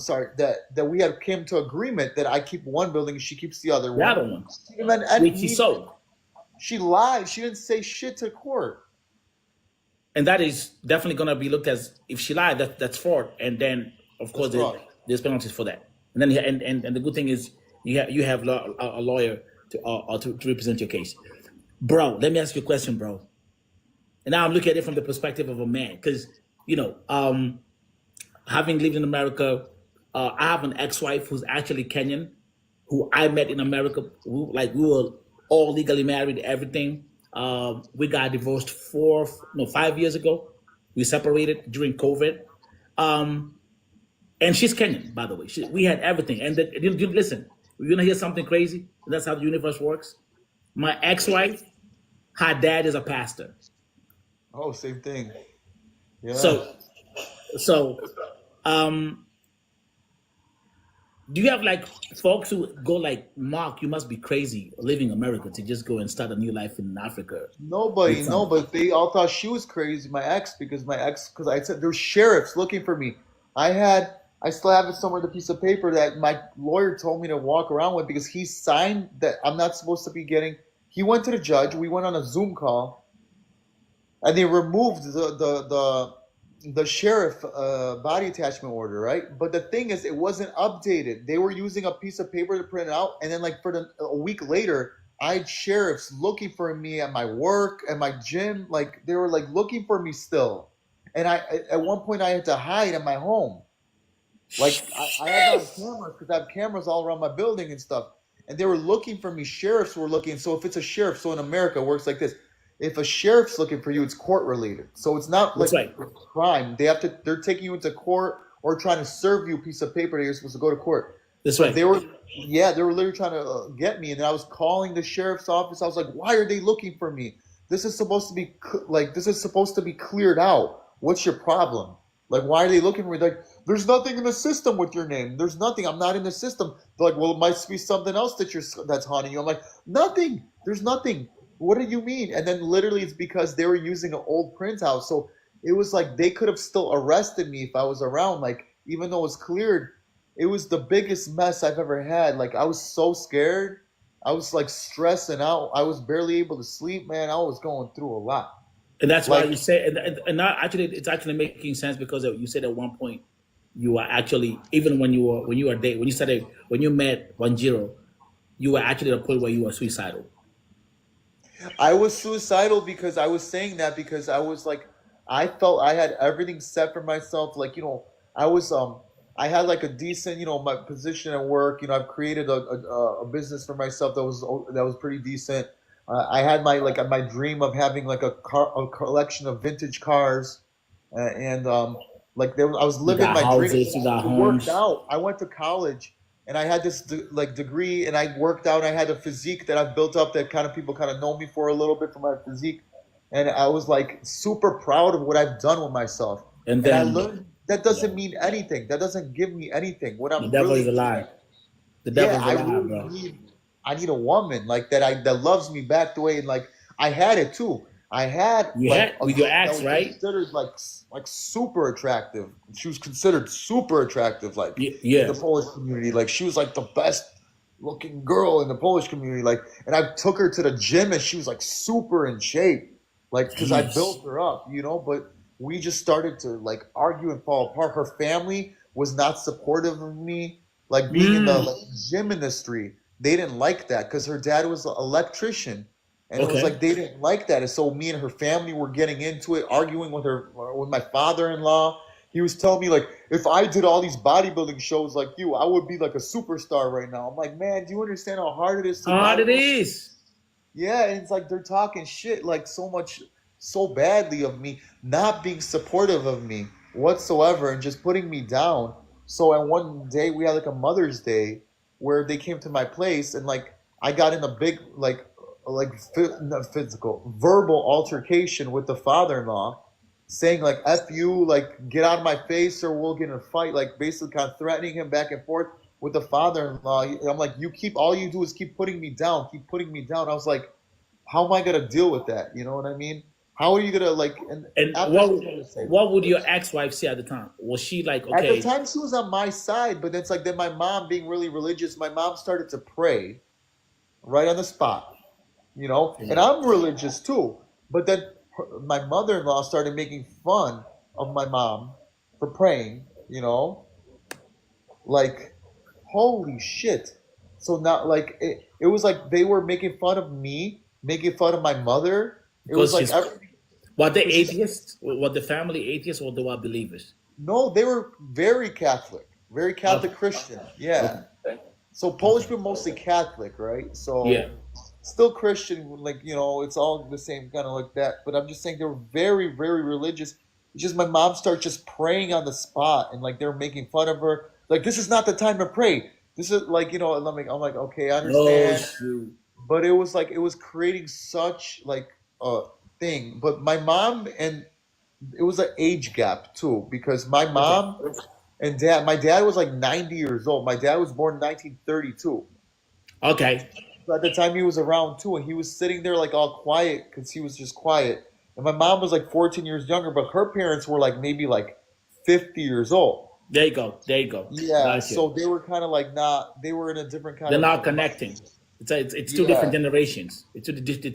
sorry, that we had came to agreement that I keep one building and she keeps the other The one. other one, And then which he sold. she lied. She didn't say shit to court. And that is definitely going to be looked as, if she lied, that's fraud. And then Of That's course, wrong. there's penalties for that. And then and the good thing is you have a lawyer to represent your case, bro. Let me ask you a question, bro. And now I'm looking at it from the perspective of a man, because you know, having lived in America, I have an ex-wife who's actually Kenyan, who I met in America. We were all legally married, everything. We got divorced 5 years ago. We separated during COVID. Um, and she's Kenyan, by the way. We had everything. And listen, you're gonna hear something crazy. That's how the universe works. My ex-wife, her dad is a pastor. Oh, same thing. Yeah. So, so, um, do you have like folks who go like, Mark, you must be crazy leaving America to just go and start a new life in Africa with Nobody, no, some. but they all thought she was crazy, because I said there's sheriffs looking for me. I still have it somewhere, the piece of paper that my lawyer told me to walk around with because he signed that I'm not supposed to be getting. He went to the judge. We went on a Zoom call, and they removed the sheriff body attachment order, right? But the thing is, it wasn't updated. They were using a piece of paper to print it out, and then like a week later, I had sheriffs looking for me at my work, at my gym. Like they were like looking for me still, and at one point I had to hide at my home. Like I have it on cameras because I have cameras all around my building and stuff. And they were looking for me. Sheriffs were looking. So if it's a sheriff, so in America it works like this. If a sheriff's looking for you, it's court related. So it's not That's like right. a crime. They're taking you into court or trying to serve you a piece of paper that you're supposed to go to court. That's But right. they were literally trying to get me. And then I was calling the sheriff's office. I was like, why are they looking for me? This is supposed to be cleared out. What's your problem? Like, why are they looking for me? Like, there's nothing in the system with your name. There's nothing. I'm not in the system. They're like, well, it might be something else that's haunting you. I'm like, nothing. There's nothing. What do you mean? And then literally, it's because they were using an old printout. So it was like they could have still arrested me if I was around. Like, even though it was cleared, it was the biggest mess I've ever had. Like, I was so scared. I was like stressing out. I was barely able to sleep, man. I was going through a lot. And that's why Like, you say, and now actually, it's actually making sense because you said at one point you were actually, even when you met Wanjiru, you were actually at a point where you were suicidal. I was suicidal because I was saying that because I was like, I felt I had everything set for myself. Like, I was, I had like a decent, my position at work. I've created a business for myself that was pretty decent. I had my dream of having like a collection of vintage cars, and like I was You living got my dream. houses, you got It worked homes. out. I went to college and I had this like degree, and I worked out. I had a physique that I've built up that kind of people kind of know me for a little bit for my physique, and I was like super proud of what I've done with myself. And And I then, learned that yeah, doesn't mean anything. That doesn't give me anything. What the I'm devil is really a need, lie. The yeah, devil is a I lie, really bro. need a woman like that loves me back the way, and like I had it too. I had You like had a with your girl that ex, was right? considered like super attractive. She was considered super attractive, like in the Yeah. Polish community. Like she was like the best looking girl in the Polish community. Like, and I took her to the gym, and she was like super in shape, like because I Jeez. built her up. But we just started to like argue and fall apart. Her family was not supportive of me, like being in the Mm. like gym industry. They didn't like that because her dad was an electrician, and it was like Okay. they didn't like that. And so me and her family were getting into it, arguing with my father-in-law. He was telling me like, if I did all these bodybuilding shows like you, I would be like a superstar right now. I'm like, man, do you understand how hard it is to Hard it bodybuild? is. Yeah, and it's like they're talking shit like so much, so badly of me, not being supportive of me whatsoever, and just putting me down. So and one day we had like a Mother's Day where they came to my place, and like I got in a big not physical verbal altercation with the father-in-law, saying like "f you," like get out of my face or we'll get in a fight, like basically kind of threatening him back and forth with the father-in-law. I'm like, all you do is keep putting me down, keep putting me down. I was like, how am I gonna deal with that? You know what I mean? How are you gonna like? And And after what she's gonna say, what would your ex-wife say at the time? Was she like, at the okay, time she was on my side, but it's like then my mom being really religious, my mom started to pray right on the spot, and yeah, I'm religious too. But then my mother-in-law started making fun of my mom for praying, Like, holy shit. So now, like, it was like they were making fun of me, making fun of my mother. It was Because like she's everything. what the Because she's atheists, what the family atheists, or the what believers. no, they were very Okay. Catholic Christian. Yeah. Okay. So Polish Okay. people mostly Catholic, right? Yeah. So still Christian, like it's all the same kind of like that. But I'm just saying they were very religious. It's just my mom started just praying on the spot, and like they're making fun of her. Like this is not the time to pray. This is like and I'm like okay, I Oh understand. shoot. But it was like it was creating such like a thing. But my mom and it was an age gap too because my Okay. mom and dad, my dad was like 90 years old. My dad was born in 1932. Okay. So at the time he was around too, and he was sitting there like all quiet because he was just quiet. And my mom was like 14 years younger, but her parents were like maybe like 50 years old. There you go. There you go. Yeah, Gotcha. so they were kind of like not, they were in a different kind They're of not mind. connecting. It's two different Yeah. generations. It's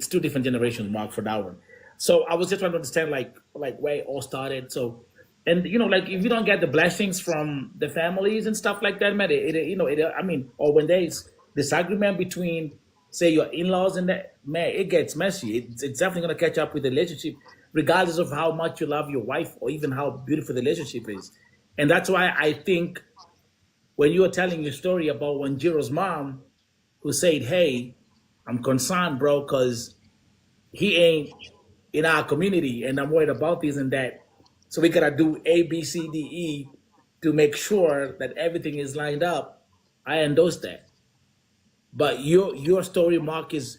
two different generations, Mark, for that one. So I was just trying to understand like where it all started. So, and like if you don't get the blessings from the families and stuff like that, man, I mean, or when there's disagreement between say your in-laws and that, man, it gets messy. It's definitely gonna catch up with the relationship, regardless of how much you love your wife or even how beautiful the relationship is. And that's why I think when you were telling your story about Wanjiro's mom, who said, "Hey, I'm concerned, bro, because he ain't in our community, and I'm worried about this and that. So we gotta do A, B, C, D, E to make sure that everything is lined up." I endorse that. But your story, Mark, is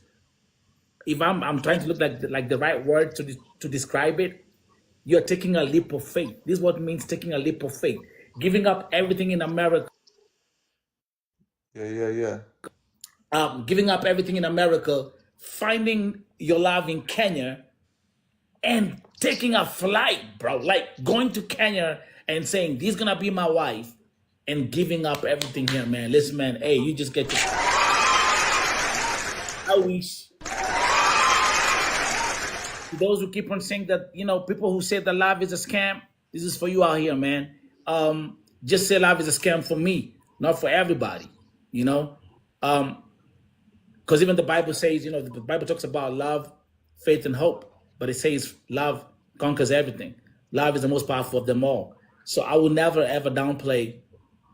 if I'm trying to look like the right word to describe it. You're taking a leap of faith. This is what it means taking a leap of faith, giving up everything in America, Yeah. giving up everything in America, finding your love in Kenya, and taking a flight, bro. Like going to Kenya and saying, "This is gonna be my wife," and giving up everything here, man. Listen, man, hey, you just get to. I wish to those who keep on saying that, people who say that love is a scam, this is for you out here, man. Just say love is a scam for me, not for everybody, you know. Um, Because even the Bible says, the Bible talks about love, faith, and hope, but it says love conquers everything. Love is the most powerful of them all. So I will never ever downplay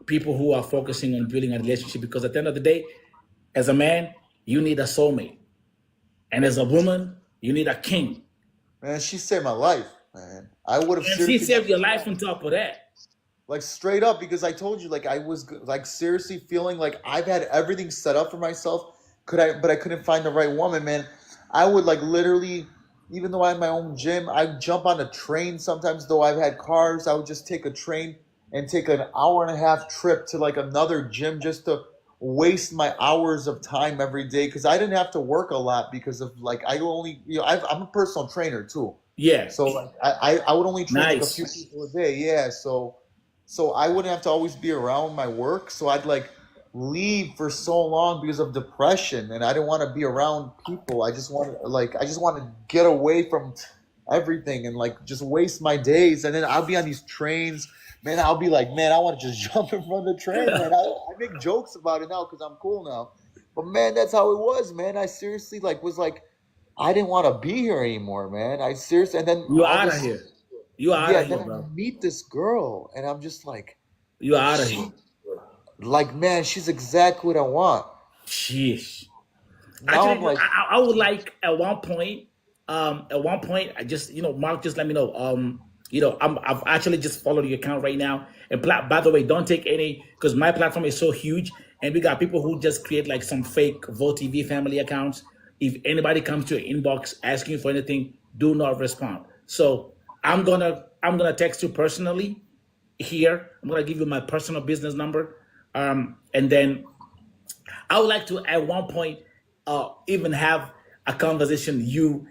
people who are focusing on building a relationship because at the end of the day, as a man, you need a soulmate, and as a woman, you need a king. Man, she saved my life, man. I would have And she seriously saved your life on top of that. like straight up because I told you like I was like seriously feeling like I've had everything set up for myself. But I couldn't find the right woman, man. I would like literally, even though I had my own gym, I'd jump on a train sometimes. Though I've had cars, I would just take a train and take an hour and a half trip to like another gym just to waste my hours of time every day because I didn't have to work a lot because of like I only I'm a personal trainer too. Yeah, So like I would only train like a few nice. people a day, yeah. So I wouldn't have to always be around my work. So I'd like leave for so long because of depression, and I didn't want to be around people. I just want to get away from everything and like just waste my days. And then I'll be on these trains, man. I'll be like, man, I want to just jump in front of the train, man. I make jokes about it now because I'm cool now. But man, that's how it was, man. I seriously like was like I didn't want to be here anymore, man. I seriously, and then You all out of this, here. You out yeah. of Then here, I bro. meet this girl, and I'm just You out of here. she, like, man, she's exactly what I want. Sheesh. Now Actually, I'm like, I would like at one point, I just, Mark, just let me know. I've actually just followed your account right now. And by the way, don't take any because my platform is so huge, and we got people who just create like some fake VoTV family accounts. If anybody comes to your inbox asking you for anything, do not respond. So I'm gonna text you personally here. I'm gonna give you my personal business number, and then I would like to at one point even have a conversation you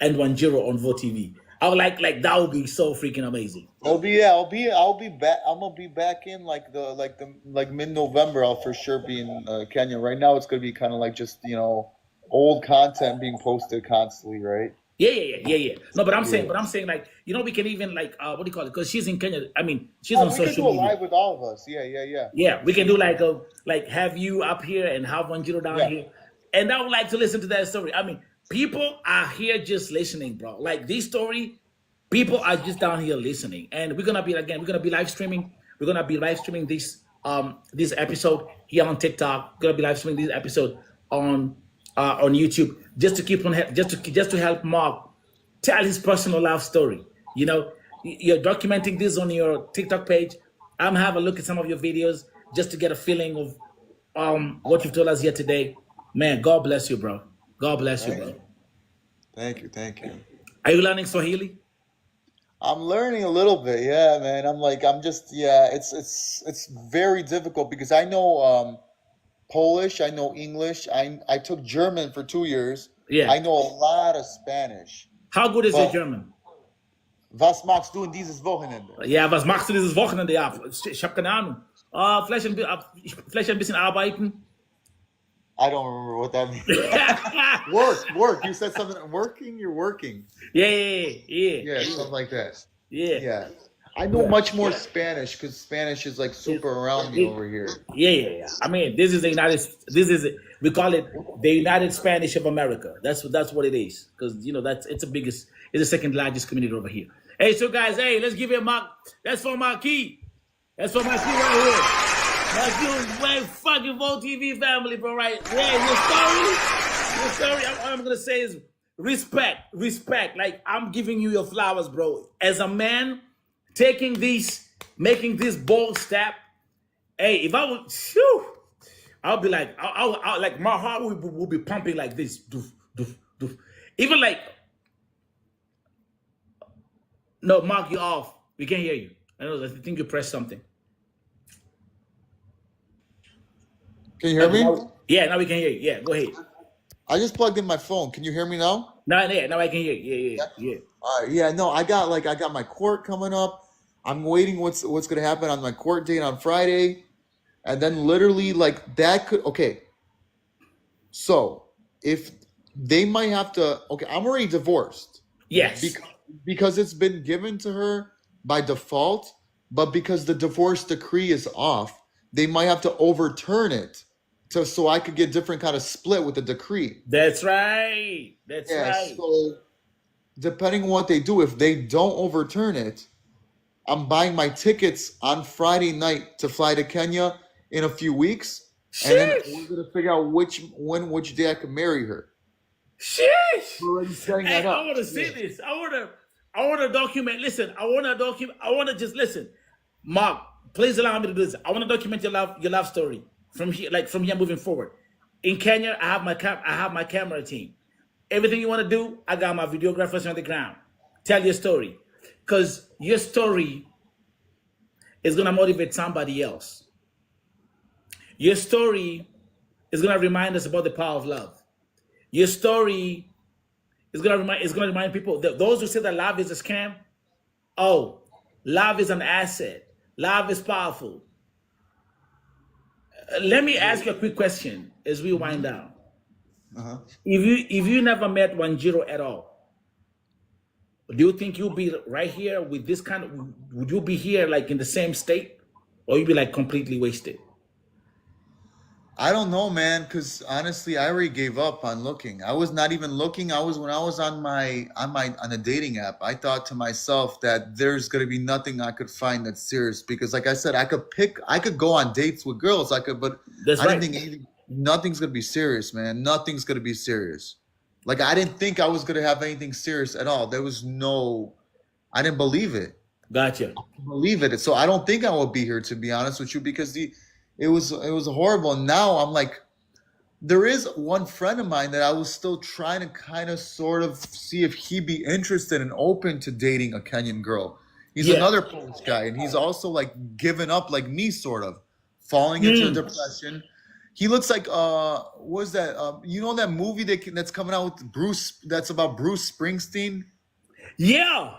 and Wanjiro on VoTV. I would like that would be so freaking amazing. I'll be back. I'm gonna be back in like mid-November. I'll for sure be in Kenya. Right now, it's gonna be kind of like just old content being posted constantly, right? Yeah. No, but I'm saying, Yeah. like, we can even like, what do you call it? Because she's in Kenya. I mean, she's Oh, on we could social do a media. live with all of us. Yeah. Yeah, we can do like have you up here and have Wanjiru down Yeah. here, and I would like to listen to that story. I mean, people are here just listening, bro. Like this story, people are just down here listening, and we're gonna be live streaming. We're gonna be live streaming this episode here on TikTok. We're gonna be live streaming this episode on YouTube just to keep on just to help Mark tell his personal life story. You know, you're documenting this on your TikTok page. I'm have a look at some of your videos just to get a feeling of what you've told us here today. Man, God bless you, bro. God bless you, Thank bro. you. Thank you. Are you learning Swahili? I'm learning a little bit, yeah, man. I'm just, yeah. It's very difficult because I know Polish, I know English, I took German for 2 years. Yeah. I know a lot of Spanish, How good is your but German? was machst du in dieses Wochenende? Ja, was machst du dieses Wochenende? Ja, ich habe keine Ahnung. Vielleicht ein bisschen arbeiten. I don't remember what that means. Work. You said something. Working. You're working. Yeah, something like that. Yeah. I know much more Spanish because Spanish is like super around me over here. Yeah. I mean, this is we call it the United Spanish of America. That's what it is. Because it's the second largest community over here. Hey, so guys, let's give it a mark. That's for Marquis. That's for Marquis right here. Marquis, my fucking Vote TV family, bro, right? Yeah, your story, all I'm gonna say is respect. Like, I'm giving you your flowers, bro. As a man, making this bold step. Hey, if I would, I'll be like, I'll like my heart will be pumping like this. Doof, doof, doof. Even like, no, Mark, you off. We can't hear you. I think you pressed something. Can you hear me? Yeah, now we can hear you. Yeah, go ahead. I just plugged in my phone. Can you hear me now? Now I can hear you. Yeah. All right. Yeah. No, I got my court coming up. I'm waiting. What's gonna happen on my court date on Friday, and then literally like that could. Okay. So if they might have to. Okay, I'm already divorced. Yes. Because it's been given to her by default, but because the divorce decree is off, they might have to overturn it so I could get different kind of split with the decree. That's right. So depending on what they do, if they don't overturn it, I'm buying my tickets on Friday night to fly to Kenya in a few weeks. Sheesh. And then we're gonna figure out which day I can marry her. Sheesh. We're already setting that up. I want to see this. I want to document. Listen, I want to just listen. Mark, please allow me to do this. I want to document your love story from here moving forward. In Kenya, I have my camera team. Everything you want to do, I got my videographers on the ground. Tell your story, because your story is gonna motivate somebody else. Your story is gonna remind us about the power of love. Your story is gonna remind people that those who say that love is a scam. Oh, love is an asset. Love is powerful. Let me ask you a quick question as we wind down. Uh-huh. If you never met Wanjiru at all, do you think you'll be right here with this kind of? Would you be here like in the same state, or you'd be like completely wasted? I don't know, man, because honestly, I already gave up on looking. I was not even looking. When I was on a dating app, I thought to myself that there's gonna be nothing I could find that's serious because, like I said, I could go on dates with girls, but That's I right. didn't think nothing's gonna be serious, man. Nothing's gonna be serious. Like I didn't think I was gonna have anything serious at all. I didn't believe it. Gotcha. Believe it. So I don't think I will be here, to be honest with you, because it was horrible. And now I'm like, there is one friend of mine that I was still trying to kind of sort of see if he'd be interested and open to dating a Kenyan girl. He's another Polish guy, and he's also like given up like me, sort of falling into depression. He looks like what is that? You know that movie that's coming out with Bruce? That's about Bruce Springsteen. Yeah.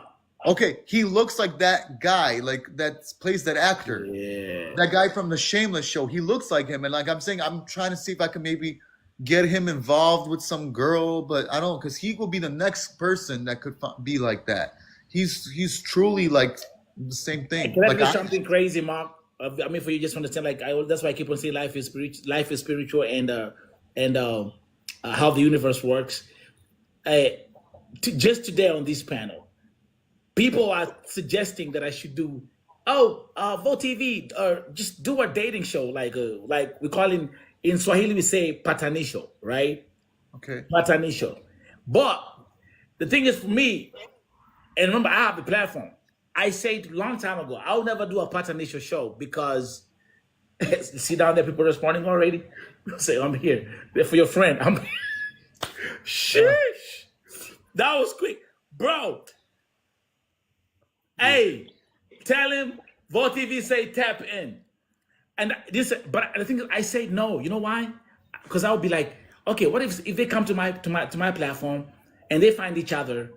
Okay, he looks like that guy, like that plays that actor. Yeah. That guy from the Shameless show. He looks like him, and like I'm saying, I'm trying to see if I can maybe get him involved with some girl, but I don't, because he will be the next person that could be like that. He's truly like the same Hey, thing. can I Like tell you something crazy, Mark? I mean, for you, just understand. Like, that's why I keep on saying life is spiritual, and how the universe works. Uh, just today on this panel, people are suggesting that I should do, Vote TV, or just do a dating show, like we call in Swahili we say patanisho, right? okay, Patanisho. But the thing is, for me, and remember, I have the platform. I said a long time ago, I'll never do a patanisho show because see down there, people responding already. Say, I'm here. They're for your friend. I'm sheesh. That was quick, bro. Hey, tell him Vote TV say tap in. And this, but the thing is, I say no. You know why? Because I would be like, okay, what if they come to my platform and they find each other,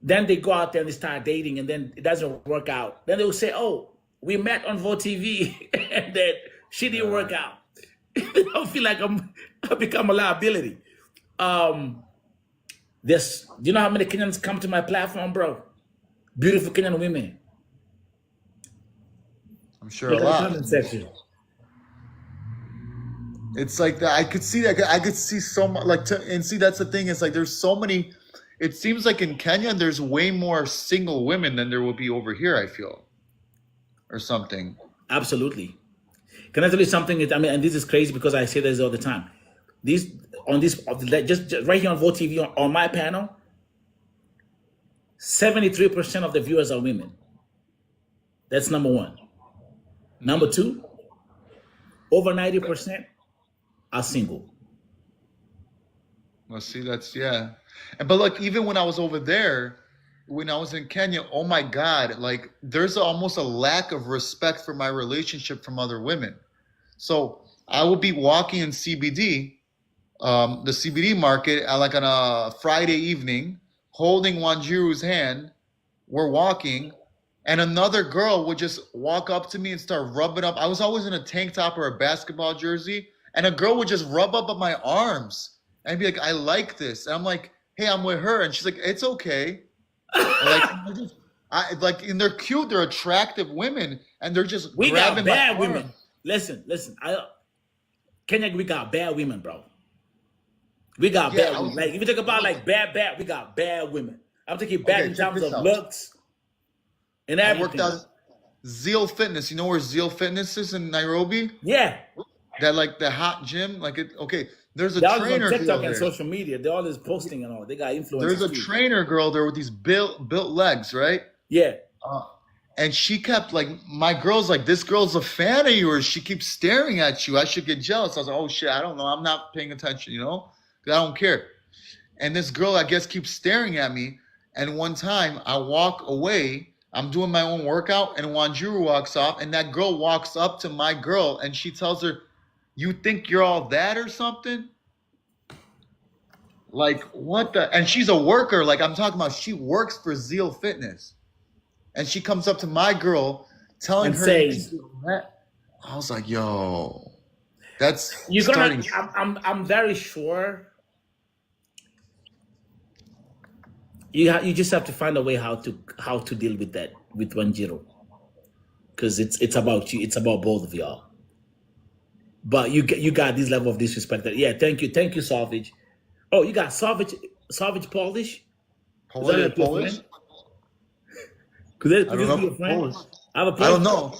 then they go out there and they start dating, and then it doesn't work out. Then they will say, oh, we met on Vote TV, and then she didn't work out. I feel like I become a liability. This, do you know how many Kenyans come to my platform, bro? Beautiful Kenyan women. I'm sure Look a at the lot. comment section. It's like that. I could see that. I could see so much. And see, that's the thing. It's like there's so many. It seems like in Kenya there's way more single women than there will be over here. I feel, or something. Absolutely. Can I tell you something? I mean, and this is crazy because I say this all the time. Just right here on Vote TV on my panel, 73% of the viewers are women. That's number one. Number two, over 90% are single. Well, see, but look, even when I was over there, when I was in Kenya, oh my God, like there's almost a lack of respect for my relationship from other women. So I would be walking in CBD, the CBD market, like on a Friday evening, holding Wanjiru's hand. We're walking, and another girl would just walk up to me and start rubbing up. I was always in a tank top or a basketball jersey, and a girl would just rub up my arms and be like, I like this. And I'm like, hey, I'm with her. And she's like, it's okay. And they're cute, they're attractive women, and they're just We got grabbing bad my women. arm. Listen. Kenya, we got bad women, bro. We got bad women. Like if you talk about like bad, we got bad women. I'm taking bad in terms of looks and everything. I worked out Zeal Fitness. You know where Zeal Fitness is in Nairobi? Yeah. That like the hot gym. There's a They're trainer on TikTok girl and there. social media. They're always posting and all. They got influencers. There's a trainer girl there with these built legs, right? Yeah. And she kept like, my girl's like, this girl's a fan of yours. She keeps staring at you. I should get jealous. I was like, oh shit, I don't know. I'm not paying attention, because I don't care. And this girl, I guess, keeps staring at me. And one time I walk away, I'm doing my own workout, and Wanjiru walks off, and that girl walks up to my girl, and she tells her, you think you're all that or something? Like, what the? And she's a worker. Like, I'm talking about, she works for Zeal Fitness. And she comes up to my girl, telling her, I was like, yo, that's starting. I'm very sure you just have to find a way how to deal with that with Wanjiru, because it's about you. It's about both of y'all. But you got this level of disrespect. Thank you, Savage. Oh, you got Savage Polish. Polish? Could this be a friend? I don't know.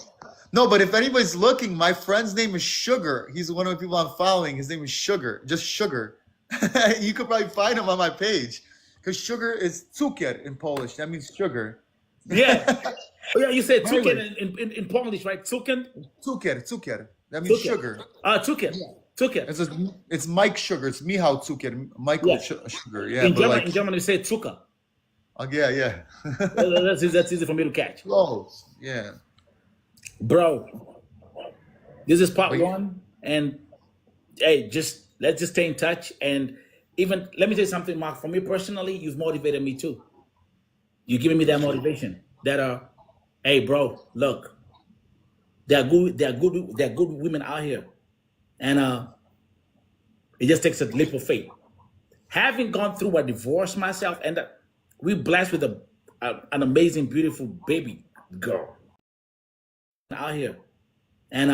No, but if anybody's looking, my friend's name is Sugar. He's one of the people I'm following. His name is Sugar. Just Sugar. You could probably find him on my page. Because sugar is cukier in Polish. That means sugar. Yeah. Yeah, you said cukier in Polish, right? Cukier? Cukier. That means sugar. Cukier. Yeah. Cukier. It's Mike Sugar. It's Michał Cukier. Michael Sugar. Yeah. In German, we say Zucker. Yeah. That's easy for me to catch. Close. Yeah. Bro, this is part one. And hey, let's just stay in touch. And even, let me tell you something, Mark. For me personally, you've motivated me too. You're giving me that motivation. Hey, bro, look, there are good women out here, and It just takes a leap of faith. Having gone through a divorce myself, and we're blessed with an amazing, beautiful baby girl out here. And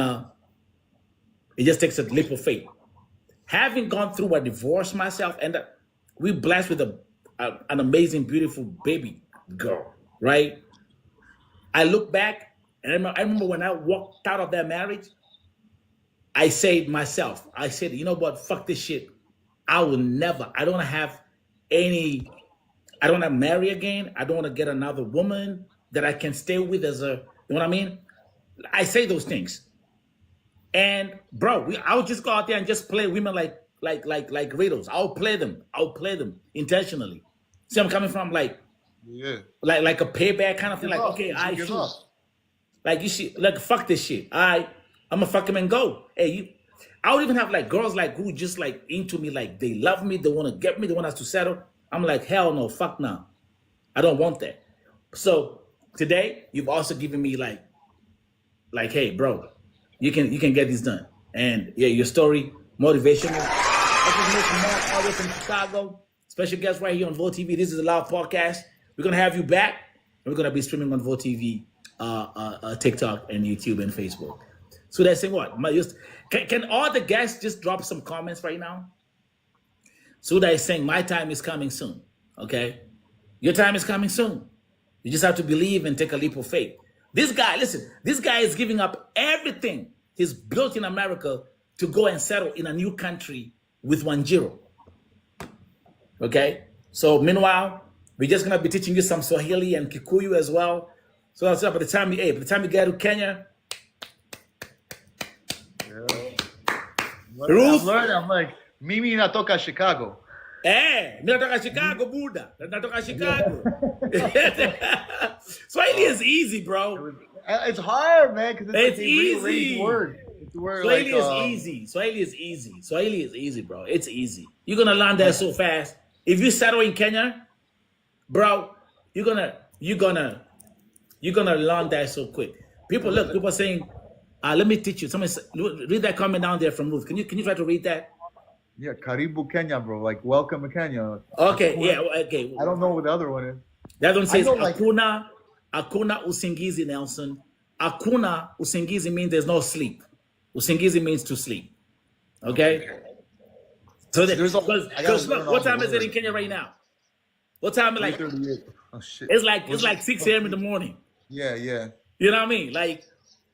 it just takes a leap of faith. Having gone through a divorce myself, and we're blessed with an amazing, beautiful baby girl, right? I look back, and I remember when I walked out of that marriage, I said myself, I said, you know what, fuck this shit. I don't want to marry again. I don't want to get another woman that I can stay with you know what I mean? I say those things. And bro, I would just go out there and just play women like riddles. I'll play them intentionally. See I'm coming from? Like a payback kind of thing. Like, okay, like you should, like, fuck this shit. I'm gonna fuck him and go. Hey, I would even have like girls like who just like into me, like they love me, they want to get me, they want us to settle. I'm like, hell no, fuck no. I don't want that. So today, you've also given me like, hey, bro, you can get this done. And yeah, your story, motivational. All the way from Chicago. Special guest right here on Vote TV. This is a live podcast. We're gonna have you back, and we're gonna be streaming on Vote TV, TikTok, and YouTube and Facebook. So they're saying what? Can all the guests just drop some comments right now? So they're saying my time is coming soon. Okay, your time is coming soon. You just have to believe and take a leap of faith. This guy, listen, this guy is giving up everything he's built in America to go and settle in a new country with Wanjiru. Okay, so meanwhile, we're just gonna be teaching you some Swahili and Kikuyu as well. So that's by the time you get to Kenya. Ruth, I'm like, Mimi natoka Chicago. Mi natoka Chicago, Buddha. Natoka Chicago. Swahili is easy, bro. It's hard, man, because it's like easy. Word. Swahili is easy. Swahili is easy. Swahili is easy, bro. It's easy. You're gonna learn that so fast. If you settle in Kenya, bro, you're gonna learn that so quick. People are saying, let me teach you. Somebody read that comment down there from Ruth. Can you try to read that? Yeah, Karibu Kenya, bro. Like, welcome to Kenya. Okay, yeah, okay. I don't know what the other one is. That one says, Akuna usingizi, Nelson. Akuna usingizi means there's no sleep. Usingizi means to sleep. Okay? So what time is it in Kenya right now? What time is it? Like? Oh shit! It's like 6 a.m. in the morning. Yeah. You know what I mean? Like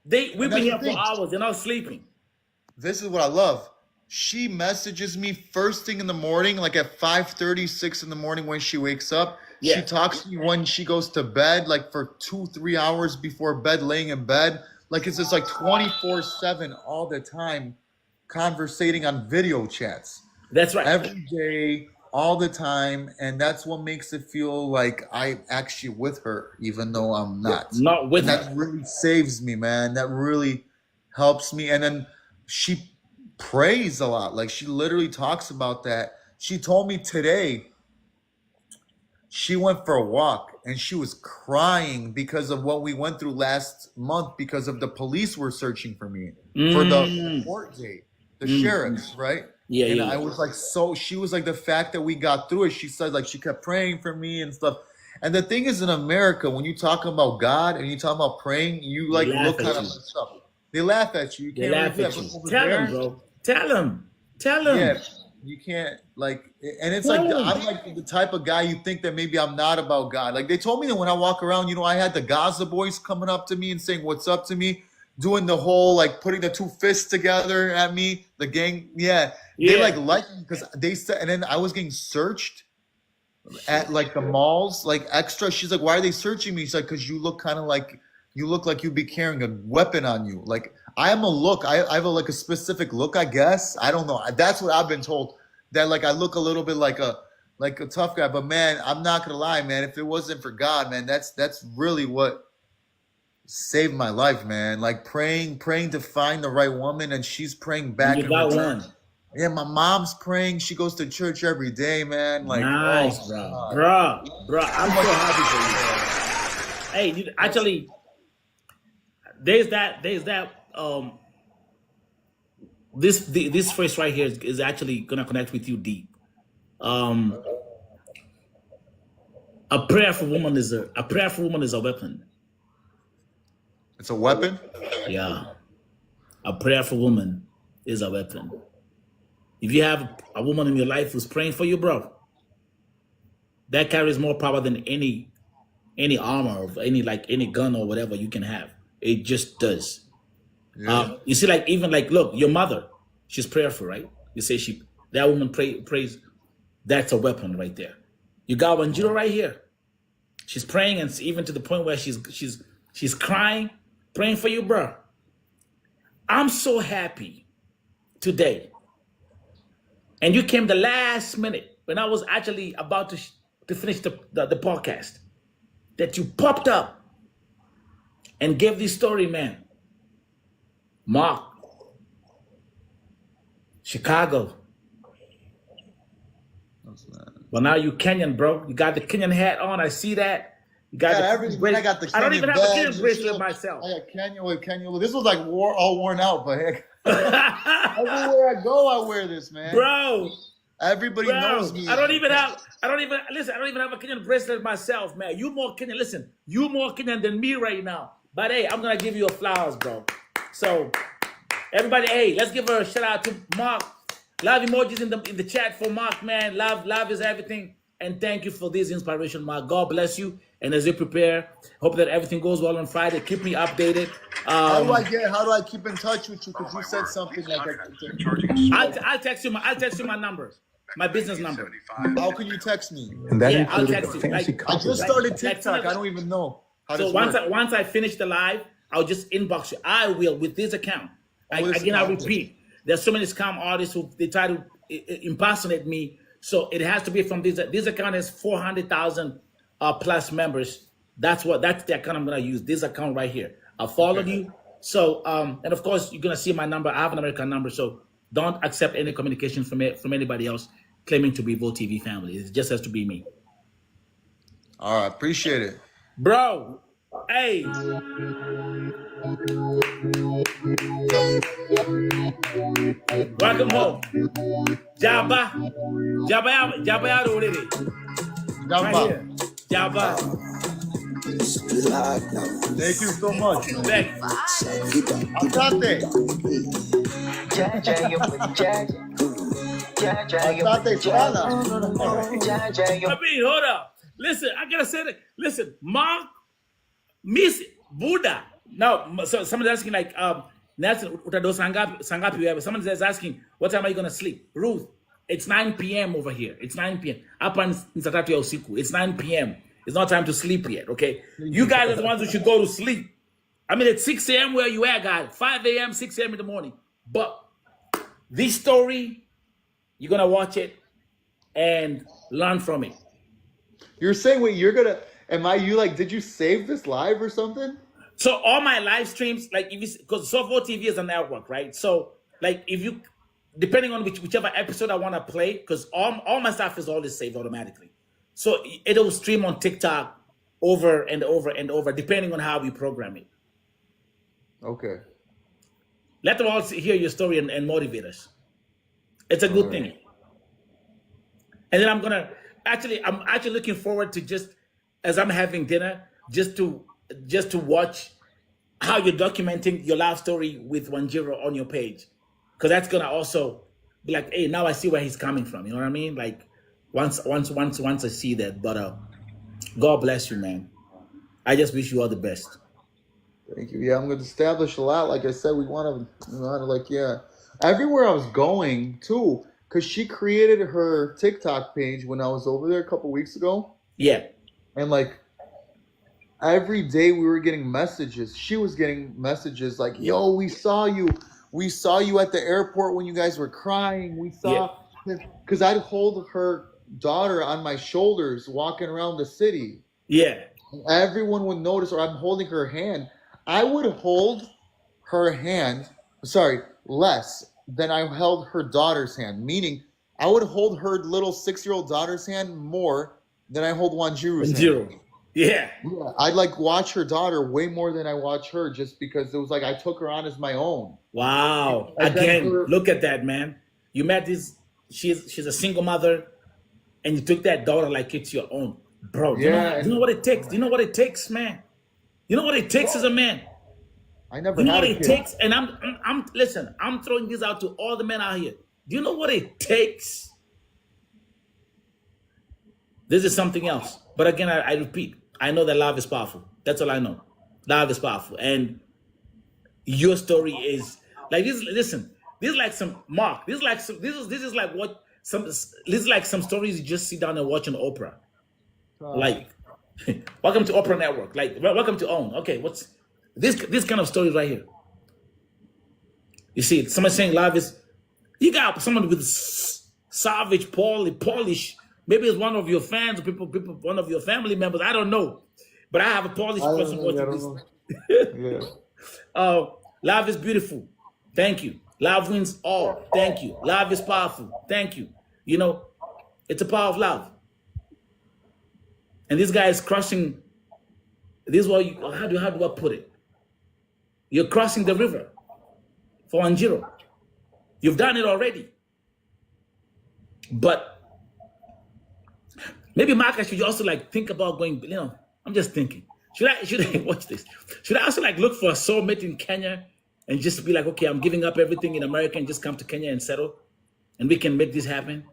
we've been here for hours. They're not sleeping. This is what I love. She messages me first thing in the morning, like at 5:30, 6 in the morning when she wakes up. Yeah. She talks to me when she goes to bed, like for 2-3 hours before bed, laying in bed. Like it's just like 24/7 all the time, conversating on video chats. That's right. Every day, all the time, and that's what makes it feel like I'm actually with her, even though I'm not. Not with her. That really saves me, man. That really helps me. And then she prays a lot. Like she literally talks about that. She told me today she went for a walk and she was crying because of what we went through last month, because of the police were searching for me for the court date, the sheriffs, right? Yeah, and I was like, she was like, the fact that we got through it, she said, like, she kept praying for me and stuff. And the thing is, in America, when you talk about God and you talk about praying, you like look kind of messed up. They laugh at you. You can't laugh at you. Tell them, bro. Tell them. Yeah, you can't, like, and it's like, I'm like the type of guy you think that maybe I'm not about God. Like, they told me that when I walk around, I had the Gaza boys coming up to me and saying, what's up to me, doing the whole, like, putting the two fists together at me, the gang, They like me because they said, and then I was getting searched at like the malls, like extra. She's like, why are they searching me? She's like, because you look kind of like, you'd be carrying a weapon on you. Like I am a look, I have a specific look, I guess. I don't know. That's what I've been told, that like I look a little bit like a tough guy. But man, I'm not gonna lie, man. If it wasn't for God, man, that's really what saved my life, man. Like praying to find the right woman, and she's praying back in return. Yeah, my mom's praying. She goes to church every day, man. Like, nice, bro. I'm so happy for you. Hey, actually, there's that. this phrase right here is actually gonna connect with you deep. Um, a prayerful woman is a weapon. It's a weapon? Yeah, a prayerful woman is a weapon. If you have a woman in your life who's praying for you, bro, that carries more power than any armor of any gun or whatever you can have. It just does. Yeah. You see, like even like look, your mother, she's prayerful, right? You say that woman prays. That's a weapon right there. You got Wanjiru right here. She's praying, and even to the point where she's crying, praying for you, bro. I'm so happy today. And you came the last minute when I was actually about to finish the podcast, that you popped up and gave this story, man. Mark, Chicago. Well, now you Kenyan, bro. You got the Kenyan hat on. I see that. You got everything. I got the Kenyan I don't even have a Kenyan badge bracelet myself. I got Kenya. This was like all worn out, but heck. Everywhere I go, I wear this, man. Bro. Everybody knows me. I don't even have a Kenyan bracelet myself, man. You more Kenyan. Listen, you more Kenyan than me right now. But hey, I'm gonna give you a flowers, bro. So everybody, hey, let's give her a shout out to Mark. Love emojis in the chat for Mark, man. Love is everything. And thank you for this inspiration, Mark. God bless you. And as you prepare, hope that everything goes well on Friday. Keep me updated. How do I keep in touch with you? Because you said something like that. I'll text you my number, my business number. How can you text me? And that I'll text you. I just started TikTok. I don't even know how to. So once I finish the live, I'll just inbox you. I will with this account. I repeat. There's so many scam artists who they try to impersonate me. So it has to be from this. This account has 400,000 plus members. That's the account I'm gonna use. This account right here. I'll follow you. So and of course you're gonna see my number. I have an American number. So don't accept any communication from anybody else claiming to be Volt TV family. It just has to be me. All right, appreciate it, bro. Hey. Welcome home. Jabba out already. Jabba. Thank you so much. Thank hold up. Listen, I gotta say that. Listen, Mark, Miss Buddha. Now, so someone's asking like, someone is asking, what time are you gonna sleep? Ruth, it's 9 p.m. over here. It's 9 p.m. It's 9 p.m. It's not time to sleep yet, okay? You guys are the ones who should go to sleep. I mean, it's 6 a.m. where you at, guys. 5 a.m., 6 a.m. in the morning. But this story, you're gonna watch it and learn from it. You're saying, wait, did you save this live or something? So all my live streams, like because Softball TV is a network, right? So like if you, depending on whichever episode I want to play, because all my stuff is always saved automatically. So it'll stream on TikTok over and over and over, depending on how we program it. Okay. Let them all hear your story and motivate us. It's a good thing. And then I'm actually looking forward to, just as I'm having dinner, just to watch how you're documenting your life story with Wanjiru on your page. Because that's gonna also be like, hey, now I see where he's coming from. You know what I mean? Like once I see that. But God bless you, man. I just wish you all the best. Thank you. Yeah, I'm gonna establish a lot. Like I said, we want to, everywhere I was going too, because she created her TikTok page when I was over there a couple weeks ago. Yeah. And like every day we were getting messages. She was getting messages like, yo, we saw you. We saw you at the airport when you guys were crying. We saw, because I'd hold her daughter on my shoulders walking around the city. Yeah. Everyone would notice, or I'm holding her hand. I would hold her hand, less than I held her daughter's hand. Meaning, I would hold her little 6-year-old daughter's hand more than I hold Wanjiru's hand. Yeah. I'd like watch her daughter way more than I watch her, just because it was like I took her on as my own. Wow. And then Again, look at that, man. You met this. She's a single mother, and you took that daughter like it's your own, bro. yeah, You know what it takes. You know what it takes, man. You know what it takes as a man. I never You know had what a it kid. takes. And I'm listen. I'm throwing this out to all the men out here. Do you know what it takes? This is something else. But again, I repeat. I know that love is powerful. That's all I know. Love is powerful, and your story is like this. Listen, this is like some Mark. This is like some. This is like what some. This is like some stories you just sit down and watch on Oprah. Like, welcome to Oprah Network. Like, welcome to OWN. Okay, what's this kind of stories right here? You see, someone saying love is. You got someone with savage, Polish. Maybe it's one of your fans, people, one of your family members. I don't know, but I have a Polish person watching this. Yeah. Love is beautiful. Thank you. Love wins all. Thank you. Love is powerful. Thank you. You know, it's a power of love. And this guy is crossing. This is what you, how do I put it? You're crossing the river for Wanjiru. You've done it already. But maybe Mark, I should also like think about going, you know, I'm just thinking. Should I watch this? Should I also like look for a soulmate in Kenya and just be like, okay, I'm giving up everything in America and just come to Kenya and settle, and we can make this happen?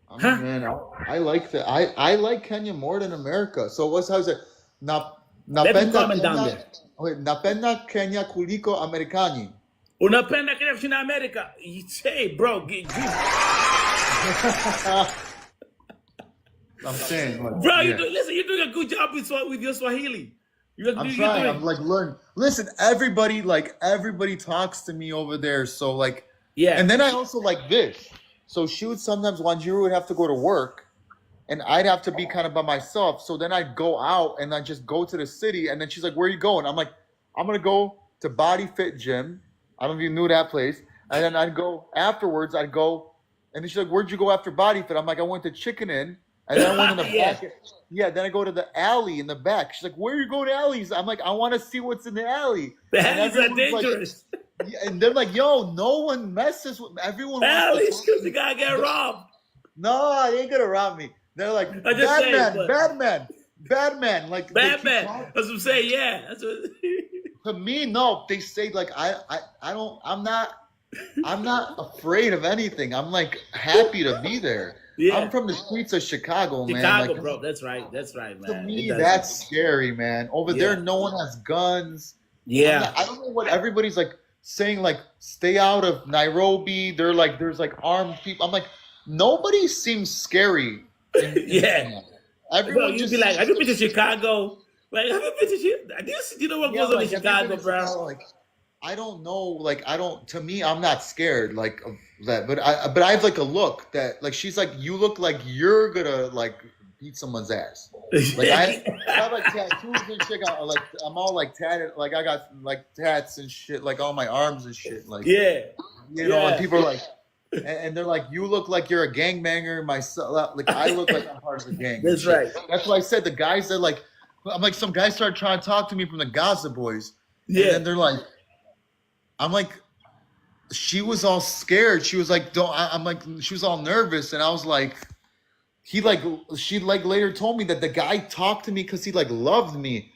Huh? Man, I like that. I like Kenya more than America. So how's it? Let me comment down there. Okay, napenda Kenya kuliko Amerikani. Unapenda Kenya kushinda America? Hey, bro, I'm saying, like, bro, yeah. You're doing a good job with your Swahili. I'm trying. I'm like learning. Listen, everybody talks to me over there. So like, yeah. And then I also like this. So she would sometimes Wanjiru would have to go to work, and I'd have to be kind of by myself. So then I'd go out and I'd just go to the city. And then she's like, "Where are you going?" I'm like, "I'm gonna go to Body Fit Gym." I don't know if you knew that place. And then I'd go afterwards. I'd go, and then she's like, "Where'd you go after Body Fit?" I'm like, "I went to Chicken Inn." And then I went in the back. Yeah, then I go to the alley in the back. She's like, "Where are you going to alleys?" I'm like, "I want to see what's in the alley." The alleys are dangerous. Like, and they're like, "Yo, no one messes with everyone." Alleys, because the guy get robbed. No, they ain't gonna rob me. They're like, bad man. Like Batman. That's what I'm saying. Yeah. That's what... To me, no. They say like I'm not afraid of anything. I'm like happy to be there. Yeah. I'm from the streets of Chicago, man. Chicago, bro. That's right, man. To me, that's scary, man. Over there, no one has guns. Yeah. I don't know what everybody's like saying, like, stay out of Nairobi. They're like, there's like armed people. I'm like, nobody seems scary. Yeah. Everyone bro, just be like, have you been to Chicago? Like, have you been to Chicago? Do you know what goes on in Chicago, bro? Like, I don't know, like, to me, I'm not scared, like, of that, but I have, like, a look that, like, she's like, you look like you're gonna, like, beat someone's ass. Like, I have, like, tattoos and shit, like, I'm all, like, tatted, like, I got, like, tats and shit, like, all my arms and shit, like, yeah, you know, and people are like, and they're like, you look like you're a gangbanger, myself, like, I look like I'm part of the gang. That's right. That's why I said the guys that, like, I'm like, some guys started trying to talk to me from the Gaza Boys, yeah, and then they're like, I'm like, she was all scared. She was like, I'm like, she was all nervous. And I was like, she later told me that the guy talked to me because he like loved me.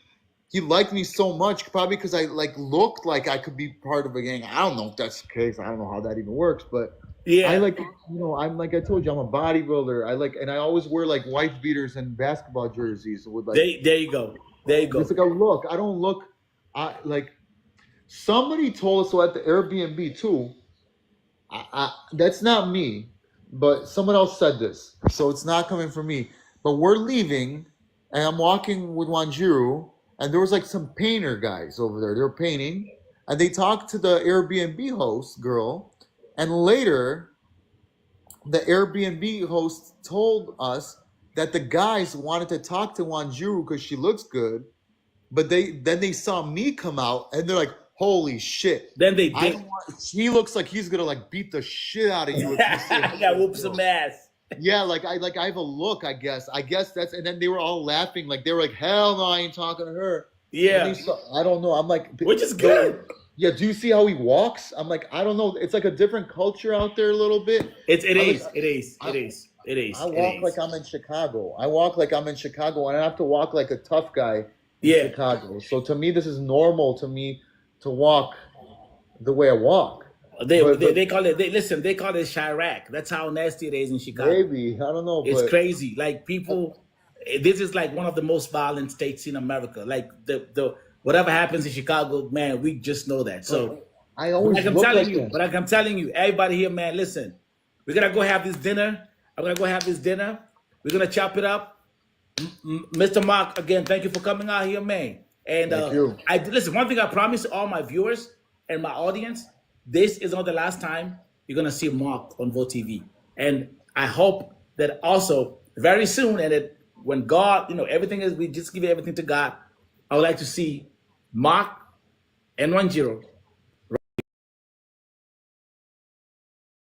He liked me so much, probably because I like looked like I could be part of a gang. I don't know if that's the case. I don't know how that even works, but yeah, I like, you know, I'm like, I told you, I'm a bodybuilder. I like, and I always wear like wife beaters and basketball jerseys with like, there you go. It's like a look. I don't look, like, somebody told us so at the Airbnb too. That's not me, but someone else said this, so it's not coming from me. But we're leaving, and I'm walking with Wanjiru, and there was like some painter guys over there. They were painting, and they talked to the Airbnb host girl, and later, the Airbnb host told us that the guys wanted to talk to Wanjiru because she looks good, but they saw me come out, and they're like, holy shit. Then they did. He looks like he's gonna like beat the shit out of you. I got whoop some ass. Yeah, like I have a look, I guess. I guess that's, and then they were all laughing, like they were like, hell no, I ain't talking to her. Yeah. I don't know. I'm like, which is good. Yeah, do you see how he walks? I'm like, I don't know. It's like a different culture out there a little bit. It I like, is. It is. I, It is. It is. I It walk like is. I'm in Chicago. I walk like I'm in Chicago, and I have to walk like a tough guy in Yeah. Chicago. So to me, this is normal to me to walk the way I walk. They, But they they call it. Listen. They call it Chirac. That's how nasty it is in Chicago. maybe I don't know, It's but crazy. Like people, this is like one of the most violent states in America. Like the whatever happens in Chicago, man, we just know that. So, I but always like I'm look telling like you, that. but like I'm telling you, everybody here, man, listen, we're gonna go have this dinner. I'm gonna go have this dinner. We're gonna chop it up. Mr. Mark, again, thank you for coming out here, man. And Thank you. I listen. One thing I promise all my viewers and my audience: this is not the last time you're gonna see Mark on Vote TV. And I hope that also very soon, and that when God, everything is, we just give everything to God. I would like to see Mark and Wanjiru